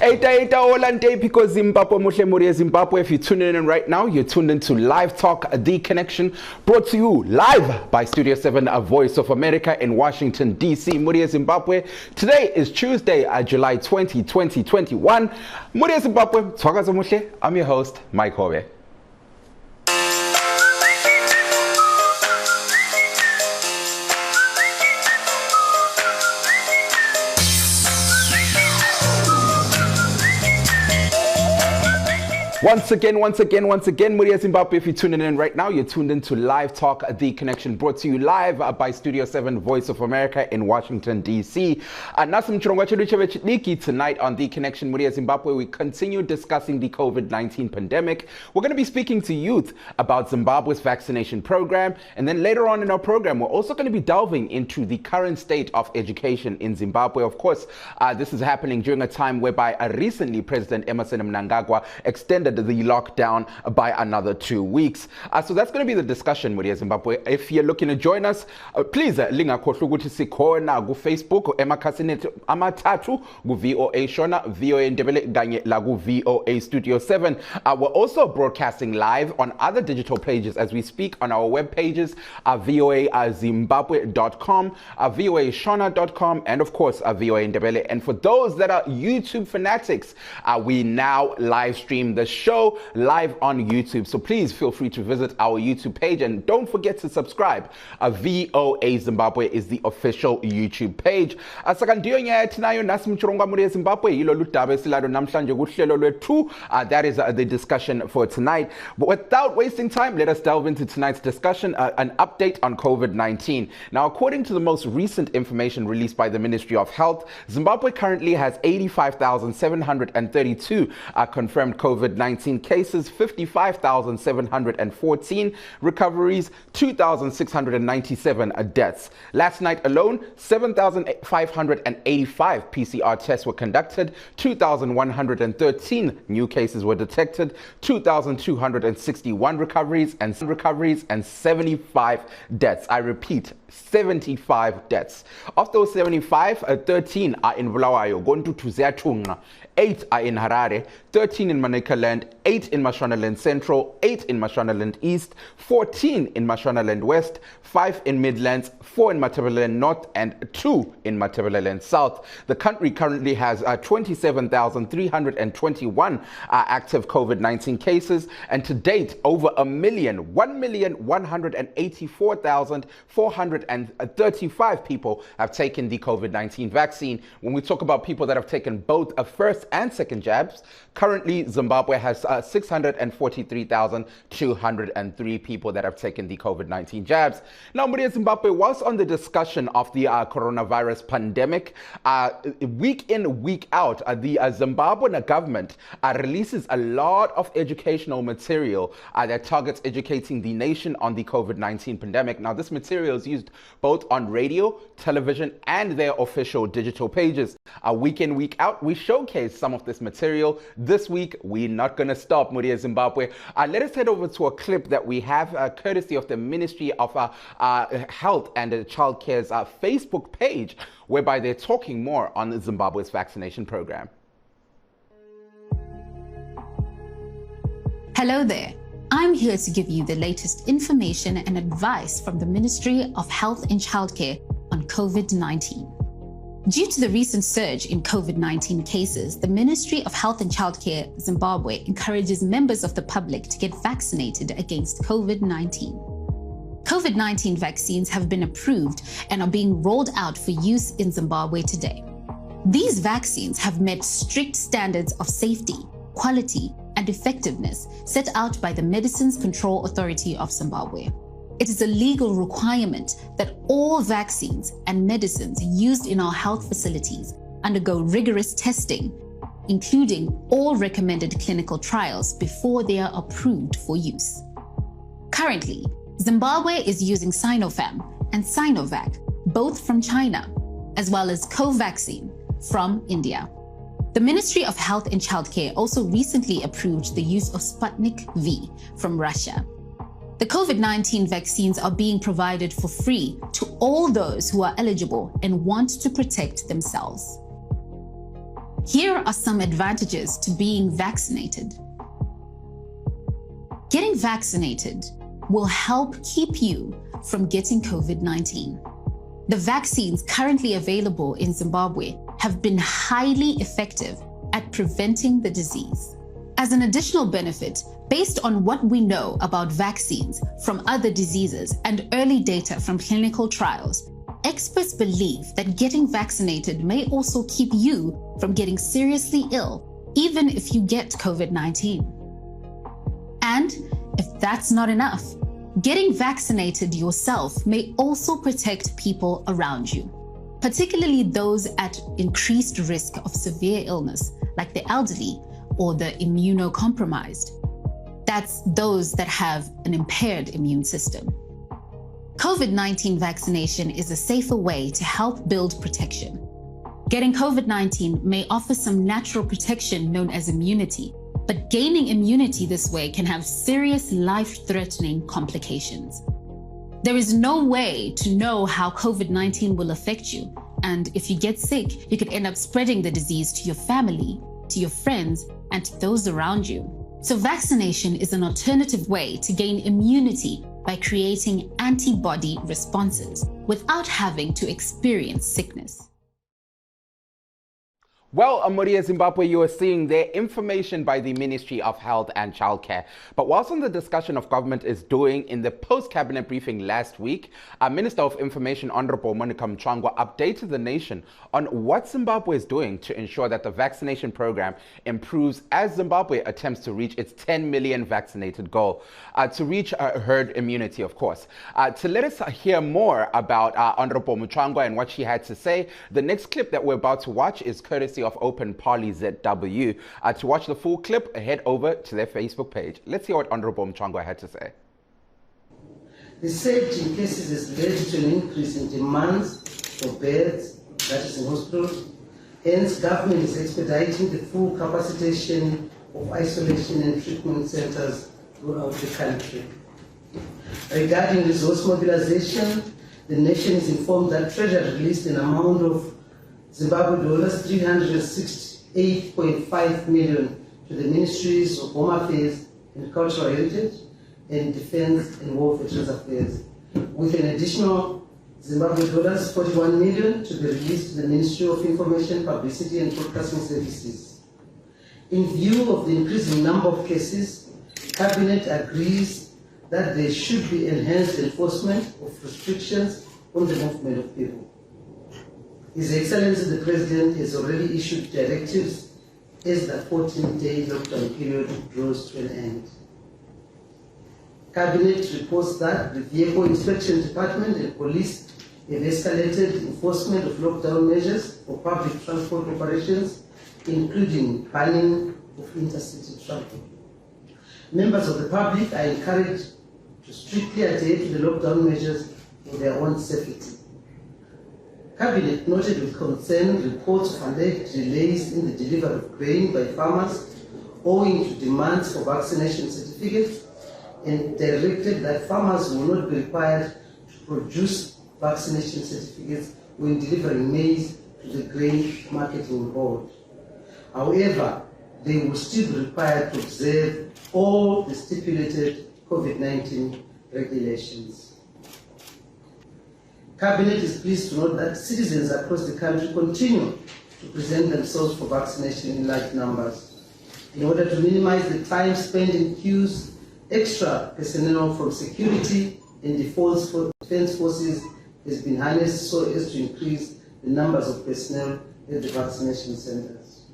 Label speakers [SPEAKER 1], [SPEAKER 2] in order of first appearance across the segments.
[SPEAKER 1] Eita olante because Zimbabwe muhle muri Zimbabwe. If you're tuning in right now, you're tuned into Livetalk, The Connection, brought to you live by Studio 7, a Voice of America in Washington, D.C. Muri Zimbabwe. Today is Tuesday, July 20, 2021. Muri Zimbabwe, twakaza muhle. I'm your host, Mike Hove. Once again, Muri Zimbabwe, if you're tuning in right now, you're tuned into Live Talk, The Connection, brought to you live by Studio 7, Voice of America in Washington, D.C. Muchirongwa nevechidiki. Tonight on The Connection, Muri Zimbabwe, we continue discussing the COVID-19 pandemic. We're going to be speaking to youth about Zimbabwe's vaccination program. And then later on in our program, we're also going to be delving into the current state of education in Zimbabwe. Of course, this is happening during a time whereby recently President Emmerson Mnangagwa extended the lockdown by another 2 weeks. So that's going to be the discussion, Muri Zimbabwe. If you're looking to join us, please linga khohlwa ukuthi sikhona ku Facebook emakhasini amathathu ku VOA Shona, VOA Ndebele kanye la ku VOA Studio 7. We're also broadcasting live on other digital pages as we speak on our web pages, voazimbabwe.com, voashona.com, and of course VOA Ndebele. And for those that are YouTube fanatics, we now live stream the show live on YouTube. So please feel free to visit our YouTube page and don't forget to subscribe. VOA Zimbabwe is the official YouTube page. That is the discussion for tonight. But without wasting time, let us delve into tonight's discussion, an update on COVID-19. Now, according to the most recent information released by the Ministry of Health, Zimbabwe currently has 85,732 confirmed COVID-19 cases, 55,714 recoveries, 2,697 deaths. Last night alone, 7,585 PCR tests were conducted, 2,113 new cases were detected, 2,261 recoveries and 75 deaths. I repeat, 75 deaths. Of those 75, 13 are in Bulawayo, Gondu Tuzeatunga, 8 are in Harare, 13 in Manicaland, 8 in Mashonaland Central, 8 in Mashonaland East, 14 in Mashonaland West, 5 in Midlands, 4 in Matabeleland North, and 2 in Matabeleland South. The country currently has 27,321 active COVID-19 cases, and to date, over 1,184,435 people have taken the COVID-19 vaccine. When we talk about people that have taken both a first and second jabs, currently Zimbabwe has 643,203 people that have taken the COVID-19 jabs. Now, Muri Zimbabwe, whilst on the discussion of the coronavirus pandemic, week in, week out, the Zimbabwean government releases a lot of educational material that targets educating the nation on the COVID-19 pandemic. Now, this material is used both on radio, television, and their official digital pages. Week in, week out, we showcase some of this material. This week, we're not going to stop, Muri Zimbabwe. Let us head over to a clip that we have courtesy of the Ministry of Health and Child Care's Facebook page, whereby they're talking more on Zimbabwe's vaccination program.
[SPEAKER 2] Hello there. I'm here to give you the latest information and advice from the Ministry of Health and Childcare on COVID-19. Due to the recent surge in COVID-19 cases, the Ministry of Health and Childcare Zimbabwe encourages members of the public to get vaccinated against COVID-19. COVID-19 vaccines have been approved and are being rolled out for use in Zimbabwe today. These vaccines have met strict standards of safety, quality, and effectiveness set out by the Medicines Control Authority of Zimbabwe. It is a legal requirement that all vaccines and medicines used in our health facilities undergo rigorous testing, including all recommended clinical trials before they are approved for use. Currently, Zimbabwe is using Sinopharm and Sinovac, both from China, as well as Covaxin from India. The Ministry of Health and Childcare also recently approved the use of Sputnik V from Russia. The COVID-19 vaccines are being provided for free to all those who are eligible and want to protect themselves. Here are some advantages to being vaccinated. Getting vaccinated will help keep you from getting COVID-19. The vaccines currently available in Zimbabwe have been highly effective at preventing the disease. As an additional benefit, based on what we know about vaccines from other diseases and early data from clinical trials, experts believe that getting vaccinated may also keep you from getting seriously ill, even if you get COVID-19. And if that's not enough, getting vaccinated yourself may also protect people around you, particularly those at increased risk of severe illness, like the elderly or the immunocompromised. That's those that have an impaired immune system. COVID-19 vaccination is a safer way to help build protection. Getting COVID-19 may offer some natural protection known as immunity, but gaining immunity this way can have serious life-threatening complications. There is no way to know how COVID-19 will affect you, and if you get sick, you could end up spreading the disease to your family, to your friends, and to those around you. So vaccination is an alternative way to gain immunity by creating antibody responses without having to experience sickness.
[SPEAKER 1] Well, Amoria, Zimbabwe, you are seeing there information by the Ministry of Health and Childcare. But whilst on the discussion of government is doing in the post-cabinet briefing last week, our Minister of Information, Honorable Muchirongwa, updated the nation on what Zimbabwe is doing to ensure that the vaccination program improves as Zimbabwe attempts to reach its 10 million vaccinated goal, to reach herd immunity, of course. To let us hear more about Honorable Muchirongwa and what she had to say, the next clip that we're about to watch is courtesy of Open Parley ZW. To watch the full clip, head over to their Facebook page. Let's hear what Honorable Muchirongwa had to say.
[SPEAKER 3] The surge in cases has led to an increase in demands for beds, that is in hospitals. Hence, government is expediting the full capacitation of isolation and treatment centers throughout the country. Regarding resource mobilization, the nation is informed that Treasury released an amount of Zimbabwe dollars 368.5 million to the Ministries of Home Affairs and Cultural Heritage and Defense and War Veterans Affairs, with an additional Zimbabwe dollars 41 million to be released to the Ministry of Information, Publicity and Broadcasting Services. In view of the increasing number of cases, Cabinet agrees that there should be enhanced enforcement of restrictions on the movement of people. His Excellency the President has already issued directives as the 14-day lockdown period draws to an end. Cabinet reports that the Vehicle Inspection Department and Police have escalated enforcement of lockdown measures for public transport operations, including banning of intercity travel. Members of the public are encouraged to strictly adhere to the lockdown measures for their own safety. Cabinet noted with concern reports of alleged delays in the delivery of grain by farmers owing to demands for vaccination certificates, and directed that farmers will not be required to produce vaccination certificates when delivering maize to the Grain Marketing Board. However, they will still be required to observe all the stipulated COVID-19 regulations. Cabinet is pleased to note that citizens across the country continue to present themselves for vaccination in large numbers. In order to minimize the time spent in queues, extra personnel from security and defense forces has been harnessed so as to increase the numbers of personnel at the vaccination centers.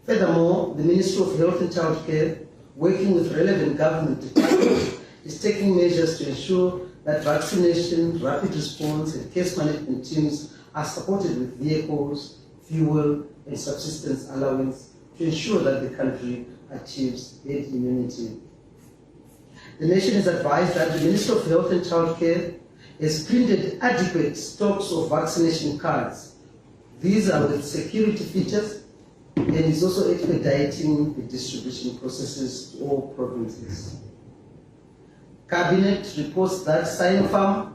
[SPEAKER 3] Furthermore, the Ministry of Health and Childcare, working with relevant government departments, is taking measures to ensure that vaccination, rapid response, and case management teams are supported with vehicles, fuel, and subsistence allowance to ensure that the country achieves herd immunity. The nation is advised that the Ministry of Health and Childcare has printed adequate stocks of vaccination cards. These are with security features and is also expediting the distribution processes to all provinces. Cabinet reports that Sinopharm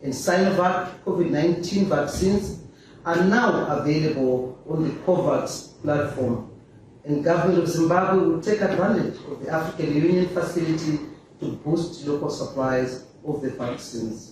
[SPEAKER 3] and Sinovac COVID-19 vaccines are now available on the COVAX platform. And government of Zimbabwe will take advantage of the African Union facility to boost local supplies of the vaccines.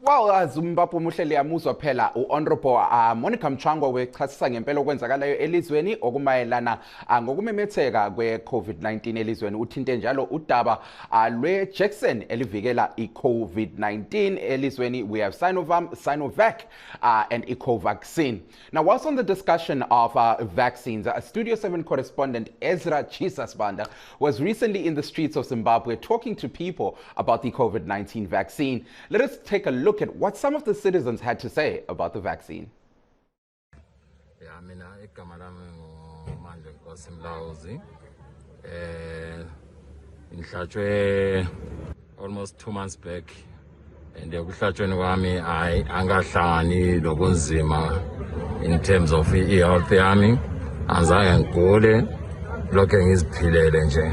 [SPEAKER 1] Well, Zimbabwe muhleli yamuzwa phela Honorable Monica Muchirongwa wechasisa ngempela okwenzakalayo elizweni okumayelana ngokumemetheka kwe-COVID-19 elizweni. Uthinte njalo udaba lwe-Jackson elivikela i-COVID-19 elizweni. We have Sinovac and i-Covaxin. Now, whilst on the discussion of vaccines, Studio 7 correspondent Ezra Chisasbanda was recently in the streets of Zimbabwe talking to people about the COVID-19 vaccine. Let us take a look at what some of the citizens had to say about the vaccine.
[SPEAKER 4] Yeah, mina igama lami ngumanje Nkosi Mlawuzi. Ngihlatshwe almost 2 months back. And ukuhlatshweni kwami angahlangani nobunzima in terms of i-health yami. Azange ngigule lokho ngiziphilele nje.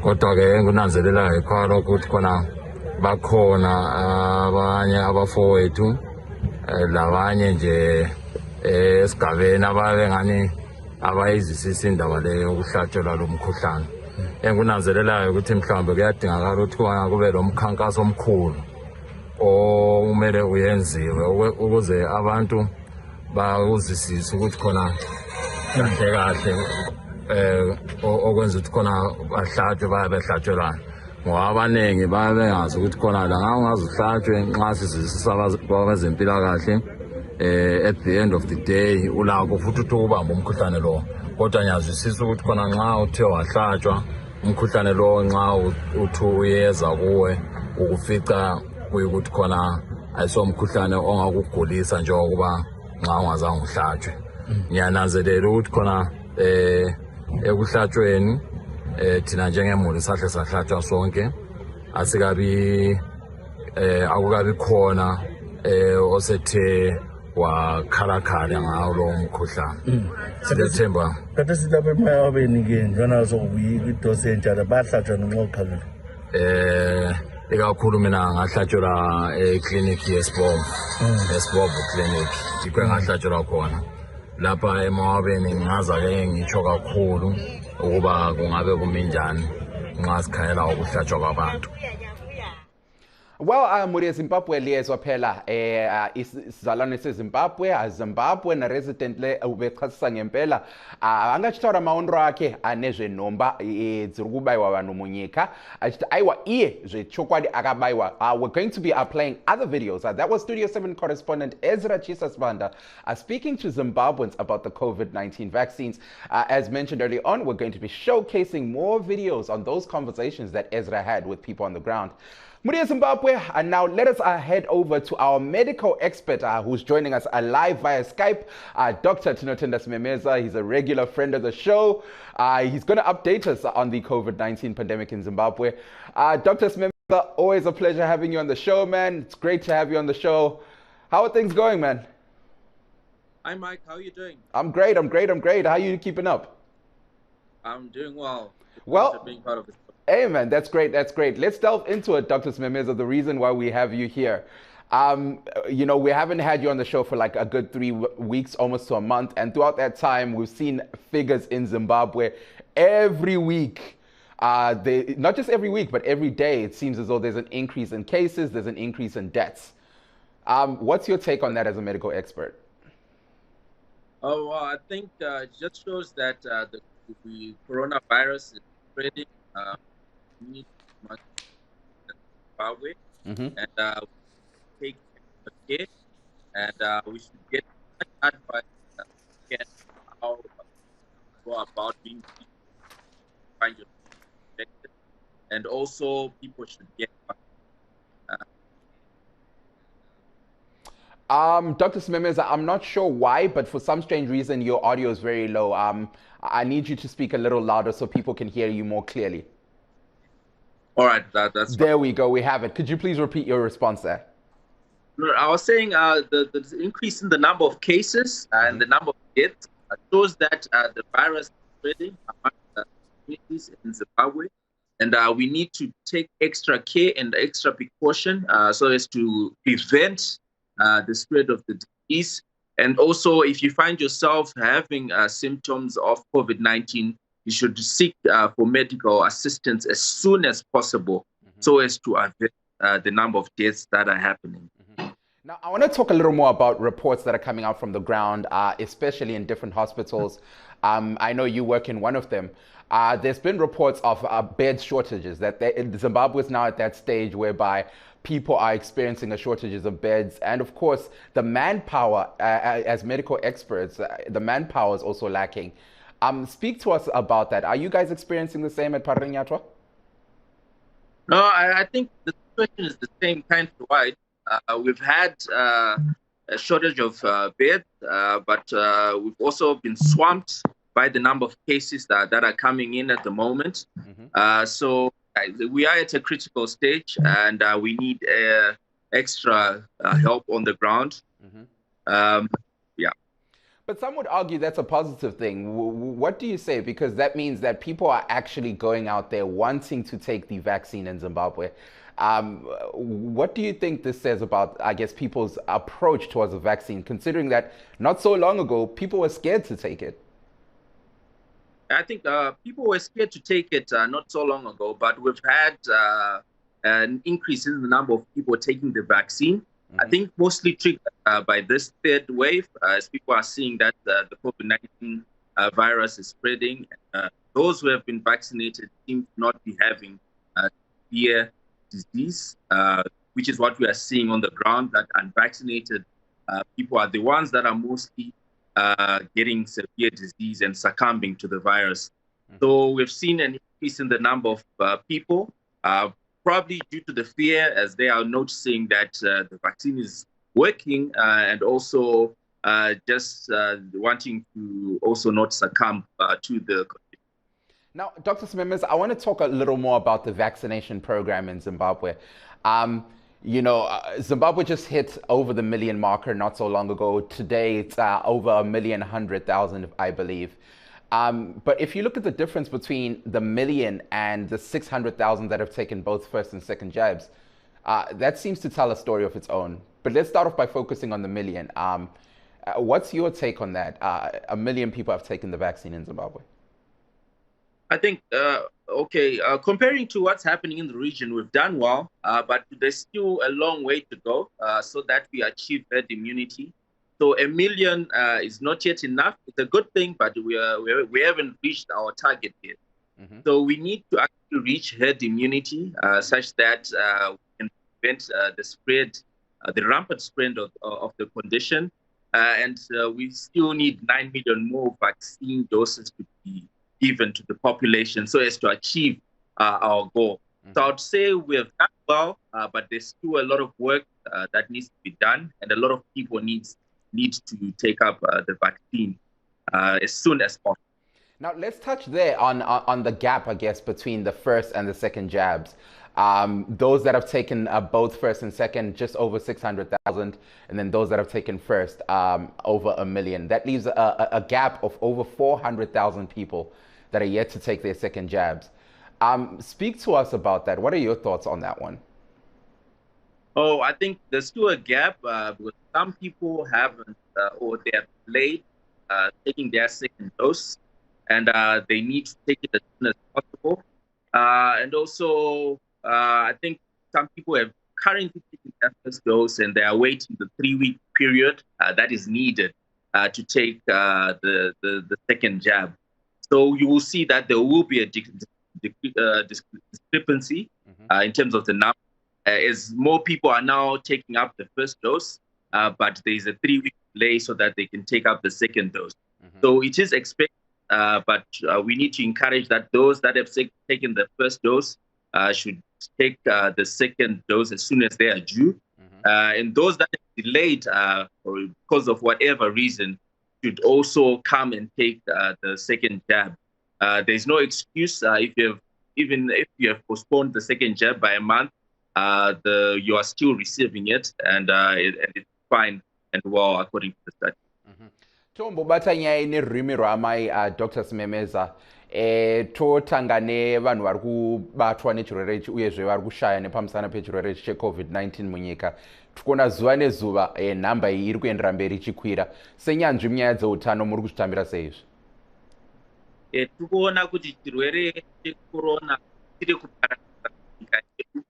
[SPEAKER 4] Kodwa ke ngunanzelela ikhona ukuthi khona bakhona abanye abafowethu labanye nje esigabeni ababengani abayizisisa indaba leyo ukuhlatshelwa lo mkhuhlane. Engunanzelelayo ukuthi mhlawumbe kuyadingakala ukuthi kube lo mkhankaso omkhulu okumele uyenziwe ukuze abantu bawuzisise ukuthi khona kahle okwenza ukuthi khona bahlatshwe bayabehlatshelana. Ngoba abaningi babengazi ukuthi khona la ngazihlatshwe nxa sizisisa abezempilakahle at the end of the day ulakho futhi ukubamba umkhuhlane lo. Kodwa ngiyazwisisa ukuthi khona nxa uthe wahlatshwa umkhuhlane lo nxa uthi uyeza kuwe ukufica kuyikuthi khona ayisomkhuhlane ongakugulisa njengoba nxa ungazange uhlatshwe. Ngiyananzelela ukuthi khona ekuhlatshweni thina njengemuli sahle sahlatshwa sonke asikabi akukabi khona osethe wakhalakhala ngawo lo mkhuhlane. Sithemba
[SPEAKER 5] kade silapha emayabeni ke njana sokuyi-dose njalo bahlatshwa nonxokhalula
[SPEAKER 4] ikakhulu mina ngahlatshelwa eklinikhi yesibomvu clinic yikho ngahlatshelwa khona lapha emawabeni. Ngaza-ke ngitsho kakhulu ukuba kungabe kuminjani nxa sikhayela ukuhlatshwa kwabantu.
[SPEAKER 1] Well, muri Zimbabwe liyezwa phela isizalwane seZimbabwe Zimbabwe na resident le ubechasisa ngempela angachitora maondro akhe anezvenhomba dzirikubayiwa vanhu munyika achiti aiwa iye zvechokwadi akabayiwa. We're going to be playing other videos. That was Studio 7 correspondent Ezra Chisasbanda speaking to Zimbabweans about the COVID-19 vaccines. As mentioned earlier on, we're going to be showcasing more videos on those conversations that Ezra had with people on the ground. Muri Zimbabwe, and now let us head over to our medical expert who's joining us live via Skype, Dr. Tinotenda Smemeza. He's a regular friend of the show. He's going to update us on the COVID-19 pandemic in Zimbabwe. Dr. Smemeza, always a pleasure having you on the show, man. It's great to have you on the show. How are things going, man?
[SPEAKER 6] Hi, Mike. How are you doing?
[SPEAKER 1] I'm great. How are you keeping up?
[SPEAKER 6] I'm doing well.
[SPEAKER 1] Well,
[SPEAKER 6] being part of this.
[SPEAKER 1] Hey man, that's great. Let's delve into it, Dr. Smemeza, the reason why we have you here. You know, we haven't had you on the show for like a good 3 weeks, almost to a month. And throughout that time, we've seen figures in Zimbabwe every week. Not just every week, but every day, it seems as though there's an increase in cases, there's an increase in deaths. What's your take on that as a medical expert?
[SPEAKER 6] Oh, well, I think it just shows that the coronavirus is spreading. We need much in Zimbabwe, and take care, and we should get advice how to go about being find your infected, and also people should get.
[SPEAKER 1] Dr. Smemeza, I'm not sure why, but for some strange reason, your audio is very low. I need you to speak a little louder so people can hear you more clearly.
[SPEAKER 6] All right, that's
[SPEAKER 1] there we go. We have it. Could you please repeat your response there?
[SPEAKER 6] I was saying the increase in the number of cases and the number of deaths shows that the virus is spreading among the communities in Zimbabwe, and we need to take extra care and extra precaution so as to prevent the spread of the disease. And also, if you find yourself having symptoms of COVID-19, you should seek for medical assistance as soon as possible, so as to avoid the number of deaths that are happening.
[SPEAKER 1] Now, I want to talk a little more about reports that are coming out from the ground, especially in different hospitals. I know you work in one of them. There's been reports of bed shortages, that Zimbabwe is now at that stage whereby people are experiencing a shortages of beds. And of course, the manpower, as medical experts, the manpower is also lacking. Speak to us about that. Are you guys experiencing the same at Parinyatwa?
[SPEAKER 6] No, I think the situation is the same countrywide. We've had a shortage of beds, but we've also been swamped by the number of cases that are coming in at the moment. So we are at a critical stage, and we need extra help on the ground. Yeah.
[SPEAKER 1] But some would argue that's a positive thing. What do you say? Because that means that people are actually going out there wanting to take the vaccine in Zimbabwe. What do you think this says about, I guess, people's approach towards the vaccine, considering that not so long ago, people were scared to take it?
[SPEAKER 6] I think people were scared to take it not so long ago, but we've had an increase in the number of people taking the vaccine. I think mostly triggered by this third wave, as people are seeing that the COVID-19 virus is spreading. Those who have been vaccinated seem to not be having severe disease, which is what we are seeing on the ground, that unvaccinated people are the ones that are mostly getting severe disease and succumbing to the virus. So we've seen an increase in the number of people, probably due to the fear, as they are noticing that the vaccine is working, and also just wanting to also not succumb to the condition.
[SPEAKER 1] Now, Dr. Smemez, I want to talk a little more about the vaccination program in Zimbabwe. You know, Zimbabwe just hit over the million marker not so long ago. Today, it's over 1,100,000, I believe. But if you look at the difference between the million and the 600,000 that have taken both first and second jabs, that seems to tell a story of its own. But let's start off by focusing on the million. What's your take on that? 1 million people have taken the vaccine in Zimbabwe.
[SPEAKER 6] I think, comparing to what's happening in the region, we've done well, but there's still a long way to go so that we achieve herd immunity. So 1 million is not yet enough. It's a good thing, but we haven't reached our target yet. So we need to actually reach herd immunity such that we can prevent the spread, the rampant spread of the condition. And we still need 9 million more vaccine doses to be given to the population so as to achieve our goal. So I'd say we have done well, but there's still a lot of work that needs to be done, and a lot of people need to take up the vaccine as soon as possible.
[SPEAKER 1] Now, let's touch there on the gap, I guess, between the first and the second jabs. Those that have taken both first and second, just over 600,000, and then those that have taken first, over 1 million. That leaves a gap of over 400,000 people that are yet to take their second jabs. Speak to us about that. What are your thoughts on that one?
[SPEAKER 6] Oh, I think there's still a gap because some people haven't or they're late taking their second dose, and they need to take it as soon as possible. And also, I think some people have currently taken their first dose and they are waiting the 3-week period that is needed to take the second jab. So you will see that there will be a discrepancy in terms of the number, as more people are now taking up the first dose, but there is a 3-week delay so that they can take up the second dose. So it is expected, but we need to encourage that those that have taken the first dose should take the second dose as soon as they are due. And those that have delayed or because of whatever reason should also come and take the second jab. There's no excuse even if you have postponed the second jab by a month, you are still receiving it, and it's fine and well according to the study.
[SPEAKER 1] Tombo batanyai ne rimi rwamai Dr. Smemeza totanga nevanhu vari kubatwa nechirwere ichi uyezve vari kushaya nepamusana pechirwere ichi cheCovid-19 munyika. tikona zuva nezuva nhamba iyi iri kuendera mberi ichikwira. Senyanzvi munyaya dzeutano muri kuzvitambira seizvi?
[SPEAKER 6] Tikuona kuti chirwere checorona chiri kupararira munyika yedu,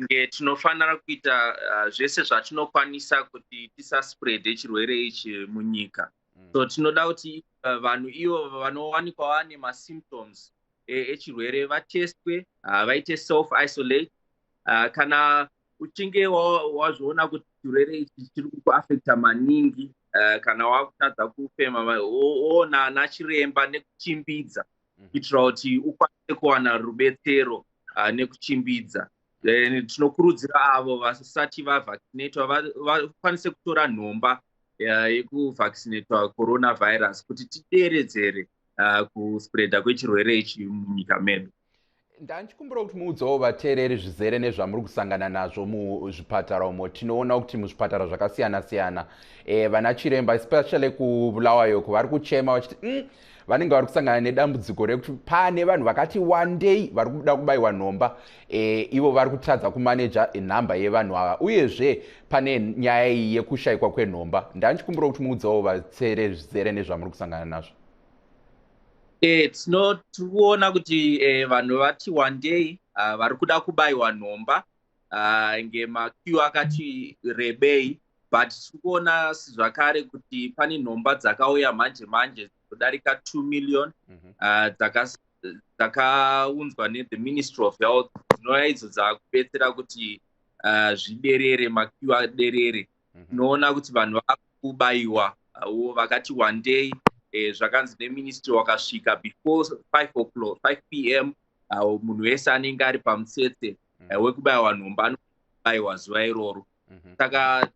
[SPEAKER 6] nge tinofanira kuita zvese zvatinokwanisa kuti tisaspread chirwere ichi munyika. So tinoda kuti vanhu ivo vanowanikwa vane masymptoms echirwere vatestwe, vaite self isolate. Kana uchinge wazviona kuti chirwere ichi chiri kuafecta maningi, kana wakutadza kufema, woona ana chiremba nekuchimbidza kuitira kuti ukwanise kuwana rubetsero nekuchimbidza. Tinokurudzira avo vasati vavaccinatwa vakwanise kutora nhomba yekuvaccinatwa coronavirus kuti tideredzere kuspreada kwechirwere ichi munyika medu.
[SPEAKER 1] Ndanchikumbira kuti muudzawo vateereri zvizere nezvamuri kusangana nazvo muzvipatara umo. Tinoona kuti muzvipatara zvakasiyana siyana vana chiremba especially kuBulawayo vari kuchema vachiti vanenge vari kusangana nedambudziko rekuti pane vanhu vakati wandei vari kuda kubayiwa nhomba, ivo vari kutadza kumaneja nhamba yevanhu ava, uyezve pane nyaya iyi yekushayikwa kwenhomba. Ndanchikumbira kuti muudzawo vateereri zvizere nezvamuri kusangana nazvo.
[SPEAKER 6] Tinoona kuti vanhu vati wandei vari kuda kubayiwa nhomba ngemakiu akati rebei, but tikuona zvakare kuti pane nhomba dzakauya manje manje kudarika 2 million dzakaunzwa nethe Ministry of Health, dzinova idzo dzakubetsera kuti zviderere, makiu aderere. Tinoona kuti vanhu vari kubayiwa vakati wandei, zvakanzi neministry wakasvika before 5 p.m. munhu wese anenge ari pamutsetse wekubayiwa nhomba anobayiwa zuva iroro. Saka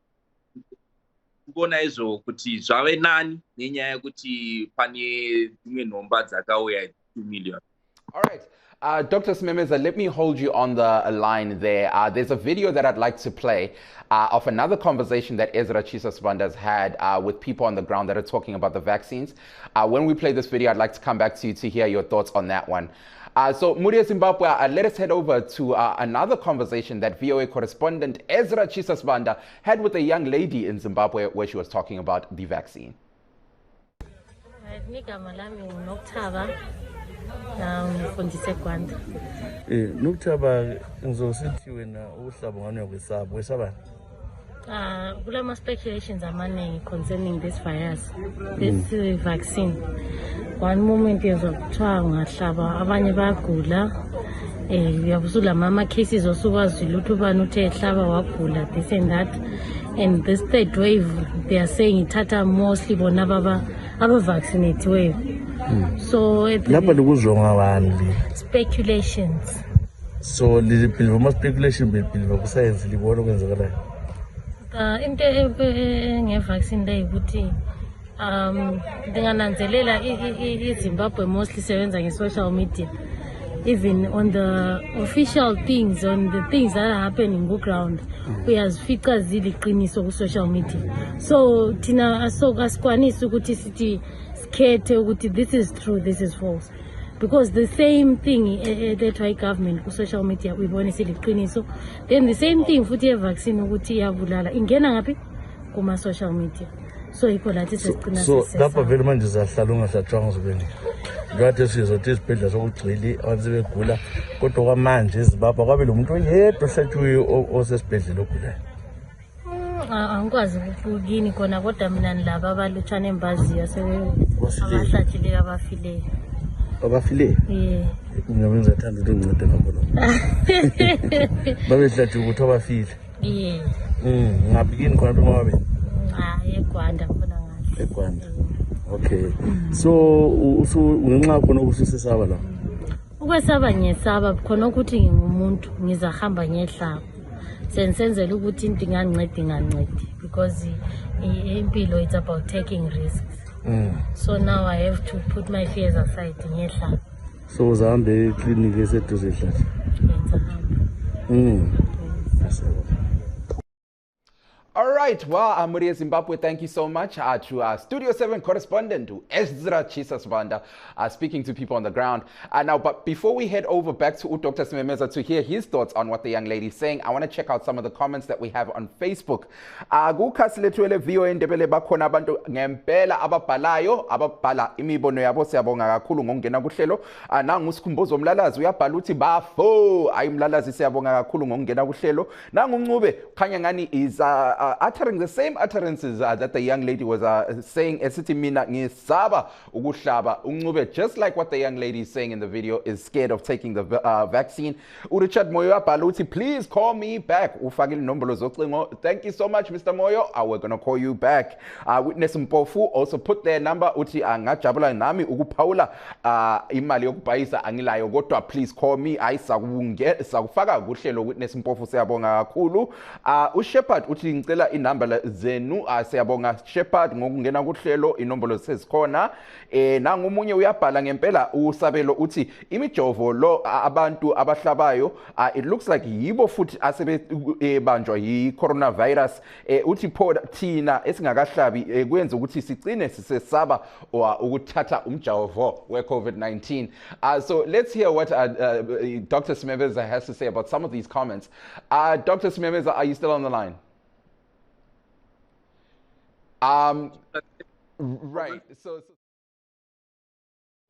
[SPEAKER 6] kuona izvo kuti zvave nani nenyaya yekuti pane dzimwe nhomba dzakauya 2 million.
[SPEAKER 1] All right. Dr. Simemeza, let me hold you on the line there. There's a video that I'd like to play of another conversation that Ezra Chisasibanda has had with people on the ground that are talking about the vaccines. When we play this video, I'd like to come back to you to hear your thoughts on that one. So, Muria Zimbabwe, let us head over to another conversation that VOA correspondent Ezra Chisasibanda had with a young lady in Zimbabwe where she was talking about the vaccine.
[SPEAKER 5] Nokutaba ngizosithi wena uhlabo ngane kwesabo wesabani.
[SPEAKER 7] Kula speculations amaningi concerning this virus, this vaccine. One moment ezokuthiwa ngahlaba abanye bagula, uyabusula mama cases osubazwile ukuthi ubani uthe ehlaba wagula, this and that. And this third wave, they are saying ithatha mostly bona aba-vaccinate wave. So
[SPEAKER 5] lapha likuzonga abantu
[SPEAKER 7] speculations.
[SPEAKER 5] So liliphila ma speculation believe ku science libona kwenzakalayo.
[SPEAKER 7] Into nge-vaccine leyo ukuthi ndingananzelela iZimbabwe mostly sebenza nge-social media, even on the official things, on the things that are happening on the ground, uyazifica ziliqiniso ku-social media. So thina asikwanisi ukuthi sithi skhethe ukuthi this is true, this is false, because the same thing that why government ku-social media uyibona siliqiniso, then the same thing futhi vaccine ukuthi iyabulala ingena ngaphi kuma-social media. So ikho lathi sesigcina
[SPEAKER 5] so lapha vele manje zahlala ungahlatshwanga uzobeni ngathi sizothi isibhedlela sokugcwele abantu begula, kodwa kwamanje eZimbabwe kwabe lo muntu oyedwa ohlatshiwe osesibhedlela ogulayo.
[SPEAKER 7] Angikwazi ukukini khona, kodwa mina nilaba abalutshana embaziyo abahlatshile abafileyo.
[SPEAKER 5] Abafileyo? Mina bengizathanda ukuthi ungincede ngakho lokho. Babehlatshiwe ukuthi abafile? Ngaphi kini khona mababe?
[SPEAKER 7] Ekwanda khona ngathi.
[SPEAKER 5] Ekwanda. Okay. So ngenxa khona ukusisaba la.
[SPEAKER 7] Ukwesaba ngiyesaba khona ukuthi ngingumuntu ngizahamba ngehlaba. Sensenzela ukuthi into ingancedi because impilo it's about taking risks. So now I have to put my fears aside ngehlaba.
[SPEAKER 5] So uzahambe clinic eseduze ehlala.
[SPEAKER 7] Ngiyahamba.
[SPEAKER 1] All right. right, well, Muri Zimbabwe, thank you so much to Studio 7 correspondent Ezra Chisasbanda, speaking to people on the ground. Now, but before we head over back to Dr. Simemeza to hear his thoughts on what the young lady is saying, I want to check out some of the comments that we have on Facebook. Kukhasilethuele VOA Ndebele bakhona abantu ngempela ababhalayo ababhala imibono yabo siyabonga kakhulu ngokungena kuhlelo. Nangu Sikhumbuzo Umlalazi uyabhala uthi bafo ayimlalazi siyabonga kakhulu ngokungena kuhlelo. Nangu Ncube khanya ngani is uttering the same utterances that the young lady was saying esithi mina ngisaba ukuhlaba. Uncube, just like what the young lady is saying in the video, is scared of taking the vaccine. Richard Moyo uyabhala uthi please call me back. Ufakile inombolo zocingo. Thank you so much Mr. Moyo. We're going to call you back. Witness Mpofu also put their number uthi angajabula nami ukuphawula imali yokubhayisa angilayo kodwa please call me sakufaka kuhlelo. Witness Mpofu siyabonga kakhulu. uShepard uthi ngicela inamba zenu. Siyabonga Shepard ngokungena kuhlelo, inombolo sezikhona. Nangomunye uyabhala ngempela usabelo uthi imijovo lo abantu abahlabayo it looks like yibo futhi asebebanjwa yi coronavirus. Uthi pho thina esingakahlabi kwenza ukuthi sigcine sisesaba ukuthatha umjovo we COVID-19. So let's hear what Dr. Simemeza has to say about some of these comments. Dr. Simemeza, are you still on the line? Right. So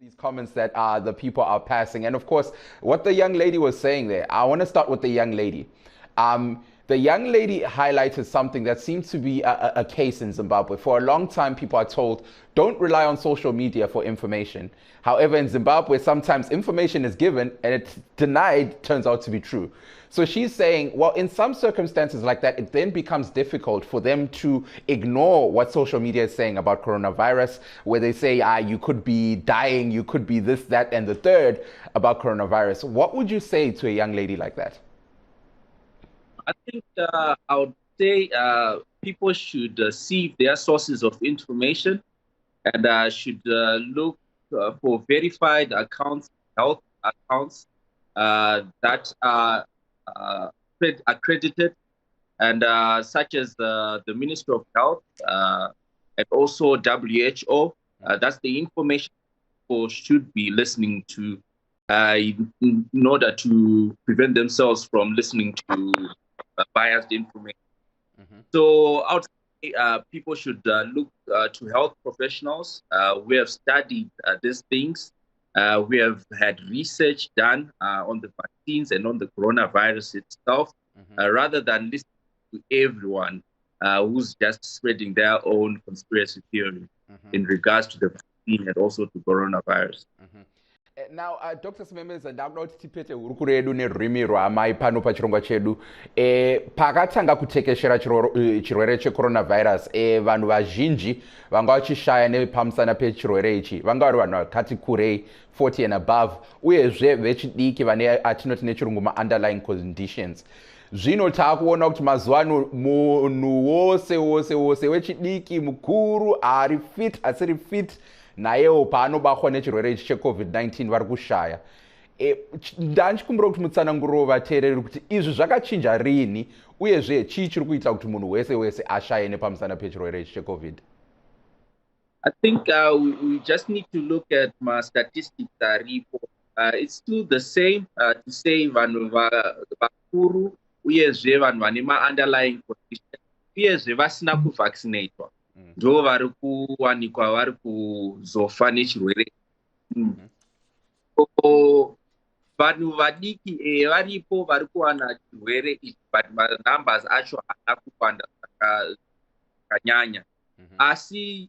[SPEAKER 1] these comments that the people are passing, and of course what the young lady was saying there, I want to start with the young lady. The young lady highlighted something that seems to be a case in Zimbabwe. For a long time, people are told, don't rely on social media for information. However, in Zimbabwe, sometimes information is given and it's denied, turns out to be true. So she's saying, well, in some circumstances like that, it then becomes difficult for them to ignore what social media is saying about coronavirus, where they say, you could be dying, you could be this, that, and the third about coronavirus. What would you say to a young lady like that?
[SPEAKER 6] I think I would say people should see their sources of information and should look for verified accounts, health accounts that are accredited, and such as the Ministry of Health and also WHO. That's the information people should be listening to in order to prevent themselves from listening to biased information. So I would say people should look to health professionals. We have studied these things. We have had research done on the vaccines and on the coronavirus itself, rather than listening to everyone who's just spreading their own conspiracy theory in regards to the vaccine and also to coronavirus.
[SPEAKER 1] Now, Dr. Simemeza, ndakuti tipete hurukuro yedu nerurimi rwamai pano pachirongwa chedu. Pakatanga kutekeshera chirwere checoronavirus, vanhu vazhinji vanga vachishaya nepamusana pechirwere ichi. Vanga vari vanhu vakati kurei 40 and above, uyezve vechidiki vane atinoti nechirungu ma-underlying conditions. Zvino taakuona kuti mazuwano munhu wose wechidiki mukuru ari fit asiri fit nayewo paanobatwa nechirwere ichi cheCovid-19 vari kushaya. Ndanchikumbira kuti mutsananguriro vateereri kuti izvi zvakachinja rini uyezve chii chiri kuita kuti munhu wese ashaye nepamusana pechirwere ichi cheCovid?
[SPEAKER 6] I think we just need to look at my statistics aripo. It's still the same to say vanhu vakuru uyezve vanhu vane ma-underlying condition uyezve vasina kuvaccinatwa ndo vari kuwanikwa vari kuzofa nechirwere. Vanhu vadiki varipo vari kuwana chirwere ichi, but numbers acho haana kuwanda zvakanyanya. Asi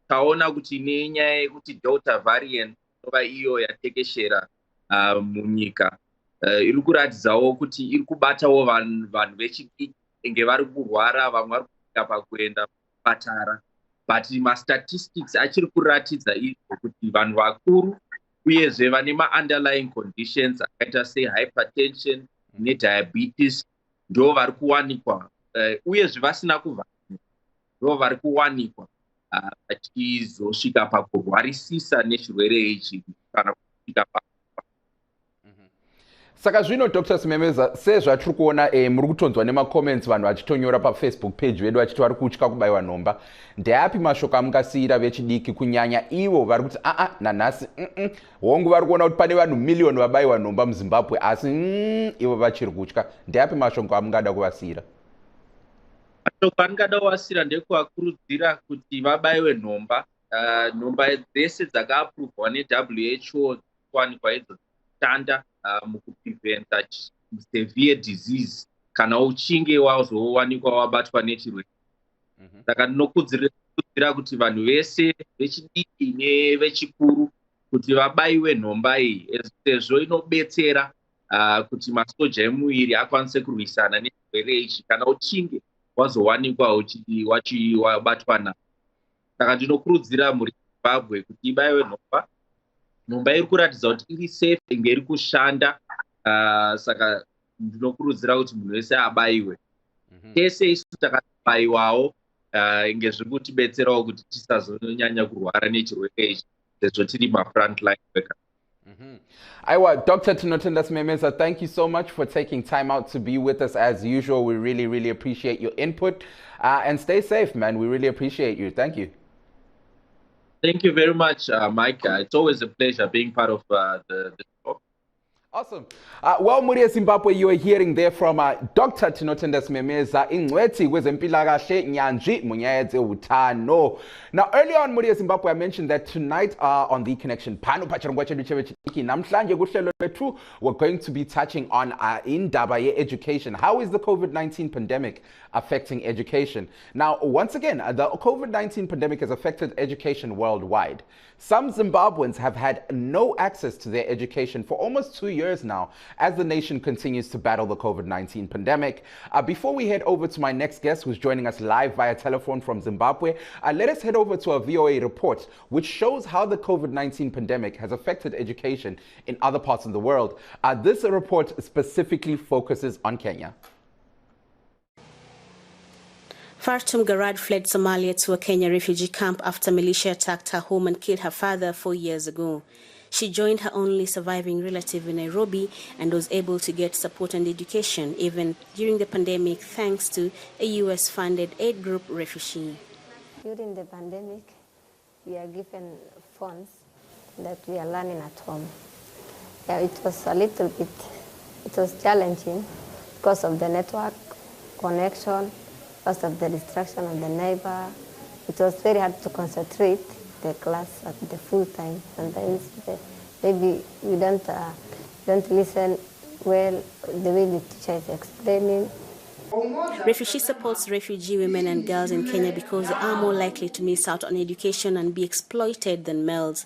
[SPEAKER 6] taona kuti nenyaya yekuti Delta variant inova iyo yatekeshera munyika, iri kuratidzawo kuti iri kubatawo vanhu vechidiki enge vari kurwara, vamwe vari kusvika pakuenda kupatara. But ma-statistics achiri kuratidza izvo kuti vanhu vakuru uyezve vane ma-underlying conditions akaita sehypertension nediabetes ndo vari kuwanikwa, uyezve vasina kuvaccinate ndo vari kuwanikwa vachizosvika pakurwarisisa nechirwere ichi kana kusvika pa.
[SPEAKER 1] Saka zvino Dr. Simemeza sezvatiri kuona muri kutonzwa nemacomments vanhu vachitonyora paFacebook page vedu vachiti vari kutya kubayiwa nhomba. Ndeapi mashoko amungasiyira vechidiki kunyanya ivo vari kuti nanhasi hongu vari kuona kuti pane vanhu miliyoni vabayiwa nhomba muZimbabwe asi ivo vachiri kutya. Ndeapi mashoko amungada kuvasiyira?
[SPEAKER 6] Mashoko andingada kuvasiyira ndekuvakurudzira kuti vabayiwe nhomba. Nhomba dzese dzakaapuruvhwa neWHO kuwanikwa idzo dzishanda mukupreventa severe disease kana uchinge wazowanikwa wabatwa nechirwere. Saka ndinokurudzira kuti vanhu vese vechidiki nevechikuru kuti vabayiwe nhomba iyi sezvo inobetsera kuti masoja emuviri akwanise kurwisana nechirwere ichi kana uchinge wazowanikwa wabatwa nacho. Saka ndinokurudzira muri Zimbabwe kuti ibayiwe nhomba. Nhomba iri kuratidza kuti iri safe inge iri kushanda. Saka ndinokurudzira kuti munhu wese abayiwe. Tese isu takabayiwawo inge zviri kutibetserawo kuti tisazonyanya kurwara nechirwere ichi sezvo tiri mafront line workers.
[SPEAKER 1] Aiwa, Dr. Tinotenda Simemeza, thank you so much for taking time out to be with us as usual. We really, really appreciate your input. And stay safe, man. We really appreciate you. Thank you.
[SPEAKER 6] Thank you very much, Mike. It's always a pleasure being part of the show.
[SPEAKER 1] Awesome. Well, Muria Zimbabwe, you are hearing there from Dr. Tinotenda Simemeza, ingcwethi kwezempilakahle nyanji munyaya dzeutano. Now, earlier on Muria Zimbabwe, I mentioned that tonight on the connection panel, pachirongwa chedu chevechidiki, namhlanje kuhlelo lwethu, we're going to be touching on indaba ye-education. How is the COVID-19 pandemic affecting education? Now, once again, the COVID-19 pandemic has affected education worldwide. Some Zimbabweans have had no access to their education for almost 2 years now as the nation continues to battle the COVID-19 pandemic. Before we head over to my next guest who's joining us live via telephone from Zimbabwe, let us head over to a VOA report which shows how the COVID-19 pandemic has affected education in other parts of the world. This report specifically focuses on Kenya.
[SPEAKER 8] Fartum Garad fled Somalia to a Kenya refugee camp after militia attacked her home and killed her father 4 years ago. She joined her only surviving relative in Nairobi and was able to get support and education even during the pandemic thanks to a US-funded aid group refugee.
[SPEAKER 9] During the pandemic, we are given phones that we are learning at home. Yeah, it was a little bit, it was challenging because of the network connection, because of the distraction of the neighbor. It was very hard to concentrate the class at the full time. Sometimes maybe we don't listen well the way the teacher is explaining.
[SPEAKER 8] Refugee supports refugee women and girls in Kenya because they are more likely to miss out on education and be exploited than males.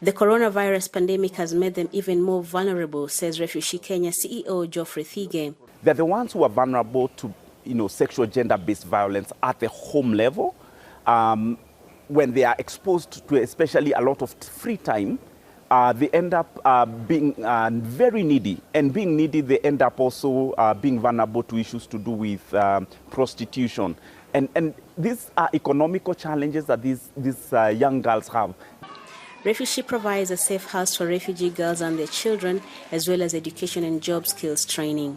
[SPEAKER 8] The coronavirus pandemic has made them even more vulnerable, says Refugee Kenya CEO Geoffrey Thige.
[SPEAKER 10] They're the ones who are vulnerable to sexual gender-based violence at the home level. When they are exposed to especially a lot of free time, they end up being very needy. And being needy, they end up also being vulnerable to issues to do with prostitution. And these are economical challenges that these young girls have.
[SPEAKER 8] Refugee provides a safe house for refugee girls and their children, as well as education and job skills training.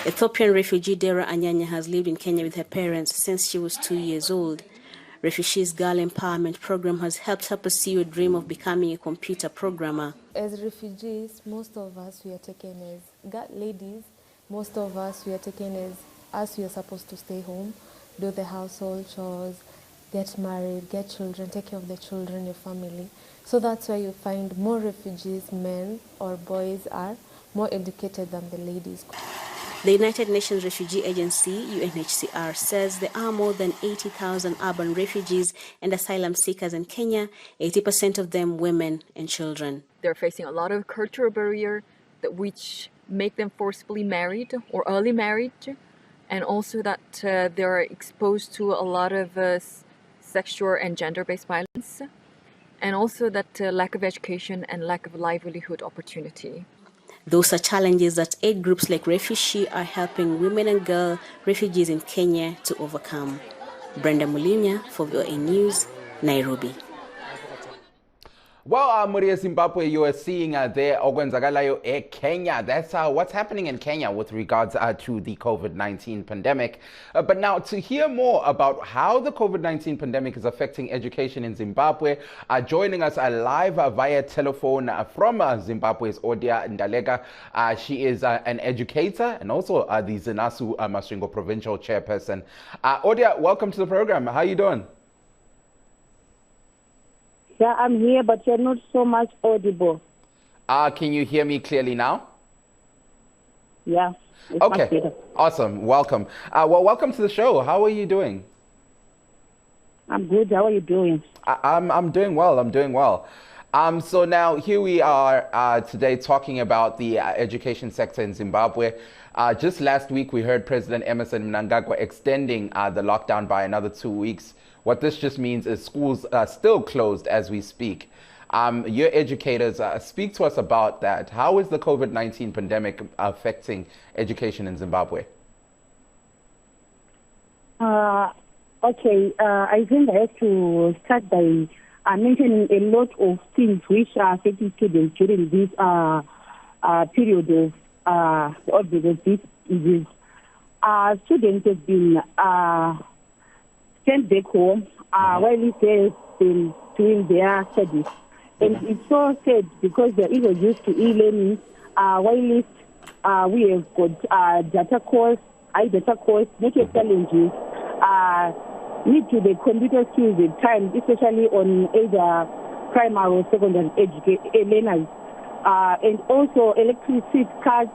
[SPEAKER 8] Ethiopian refugee Dera Anyanya has lived in Kenya with her parents since she was 2 years old. Refugees Girl Empowerment Program has helped her pursue a dream of becoming a computer programmer.
[SPEAKER 11] As refugees, most of us we are taken as ladies. Most of us we are taken as we are supposed to stay home, do the household chores, get married, get children, take care of the children, your family. So that's why you find more refugees, men or boys, are more educated than the ladies.
[SPEAKER 8] The United Nations Refugee Agency, UNHCR, says there are more than 80,000 urban refugees and asylum seekers in Kenya, 80% of them women and children.
[SPEAKER 12] They're facing a lot of cultural barrier which make them forcibly married or early married, and also that they're exposed to a lot of sexual and gender-based violence, and also that lack of education and lack of livelihood opportunity.
[SPEAKER 8] Those are challenges that aid groups like Refugee are helping women and girl refugees in Kenya to overcome. Brenda Mulinya for VOA News, Nairobi.
[SPEAKER 1] Well, Muria Zimbabwe, you are seeing there okwenzakalayo Kenya. That's what's happening in Kenya with regards to the COVID-19 pandemic. But now to hear more about how the COVID-19 pandemic is affecting education in Zimbabwe, joining us live via telephone from Zimbabwe's Odia Ndalega. She is an educator and also the Zinasu Masvingo provincial chairperson. Odia, welcome to the program. How are you doing?
[SPEAKER 13] Yeah, I'm here, but you're not so much audible.
[SPEAKER 1] Can you hear me clearly now?
[SPEAKER 13] Yeah.
[SPEAKER 1] Okay. Awesome. Welcome. Well, welcome to the show. How are you doing?
[SPEAKER 13] I'm good. How are you doing?
[SPEAKER 1] I'm doing well. I'm doing well. So now here we are today talking about the education sector in Zimbabwe. Just last week, we heard President Emmerson Mnangagwa extending the lockdown by another 2 weeks. What this just means is schools are still closed as we speak. Your educators, speak to us about that. How is the COVID-19 pandemic affecting education in Zimbabwe?
[SPEAKER 13] Okay, I think I have to start by mentioning a lot of things which are affecting students during this period of outbreak of this disease. Students have been sent back home while they've been doing their studies. And it's so sad because they're even used to e-learning, while we have got data course, high data course, major challenges, need to the computer skills at times, especially on either primary or secondary learners. And also electricity cuts